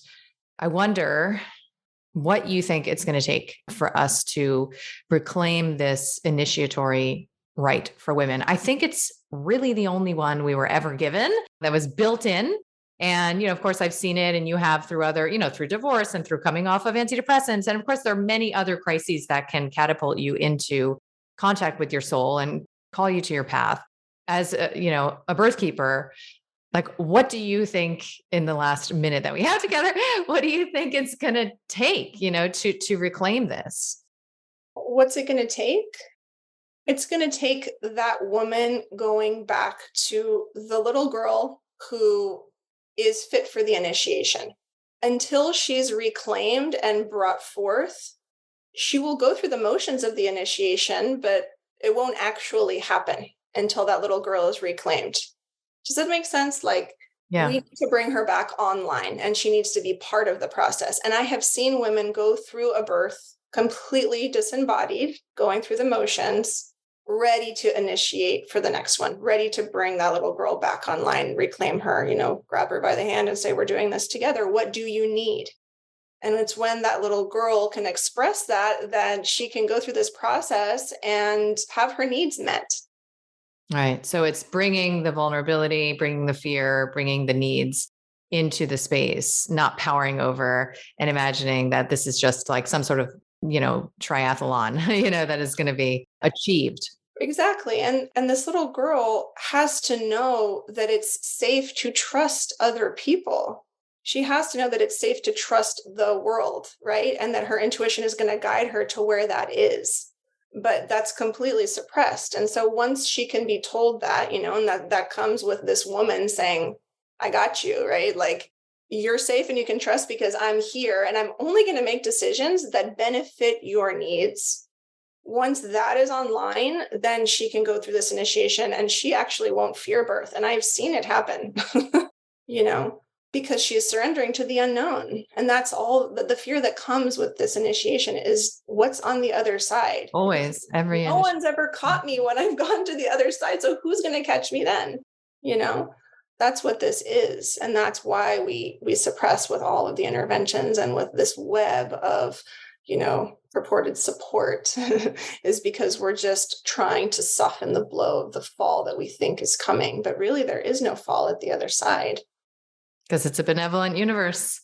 I wonder what you think it's going to take for us to reclaim this initiatory right for women. I think it's really the only one we were ever given that was built in And, of course, I've seen it, and you have through other, through divorce and through coming off of antidepressants. And of course, there are many other crises that can catapult you into contact with your soul and call you to your path. As a birthkeeper, like, what do you think in the last minute that we have together? What do you think it's going to take, to reclaim this? What's it going to take? It's going to take that woman going back to the little girl who is fit for the initiation. Until she's reclaimed and brought forth, she will go through the motions of the initiation, but it won't actually happen until that little girl is reclaimed. Does that make sense? Like, we need to bring her back online, and she needs to be part of the process. And I have seen women go through a birth completely disembodied, going through the motions, ready to initiate for the next one, ready to bring that little girl back online, reclaim her, grab her by the hand and say, we're doing this together. What do you need? And it's when that little girl can express that she can go through this process and have her needs met. Right. So it's bringing the vulnerability, bringing the fear, bringing the needs into the space, not powering over and imagining that this is just like some sort of, triathlon, that is going to be achieved. Exactly. And this little girl has to know that it's safe to trust other people. She has to know that it's safe to trust the world, right? And that her intuition is going to guide her to where that is. But that's completely suppressed. And so once she can be told that, and that comes with this woman saying, I got you, right? Like, you're safe and you can trust because I'm here and I'm only going to make decisions that benefit your needs. Once that is online, then she can go through this initiation and she actually won't fear birth. And I've seen it happen, because she is surrendering to the unknown. And that's all the fear that comes with this initiation is what's on the other side. Always, No one's ever caught me when I've gone to the other side. So who's going to catch me then? That's what this is. And that's why we suppress with all of the interventions and with this web of, purported support is because we're just trying to soften the blow of the fall that we think is coming. But really, there is no fall at the other side. Because it's a benevolent universe.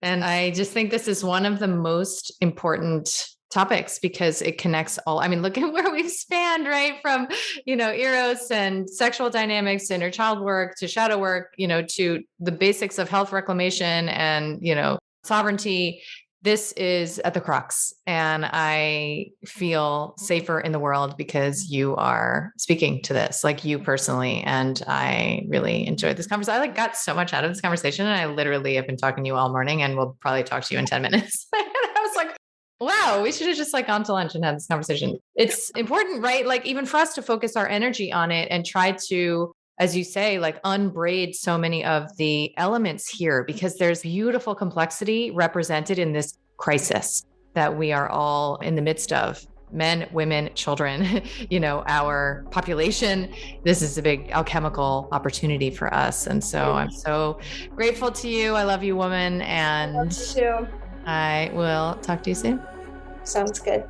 And I just think this is one of the most important topics because it connects all. I mean, look at where we've spanned, right? From, Eros and sexual dynamics, inner child work to shadow work, to the basics of health reclamation and, sovereignty. This is at the crux. And I feel safer in the world because you are speaking to this, like you personally. And I really enjoyed this conversation. I got so much out of this conversation. And I literally have been talking to you all morning and we'll probably talk to you in 10 minutes. I was like, wow, we should have just gone to lunch and had this conversation. It's important, right? Like even for us to focus our energy on it and try to, as you say, like unbraid so many of the elements here, because there's beautiful complexity represented in this crisis that we are all in the midst of. Men, women, children, our population. This is a big alchemical opportunity for us. And so I'm so grateful to you. I love you, woman. And I love you too. I will talk to you soon. Sounds good.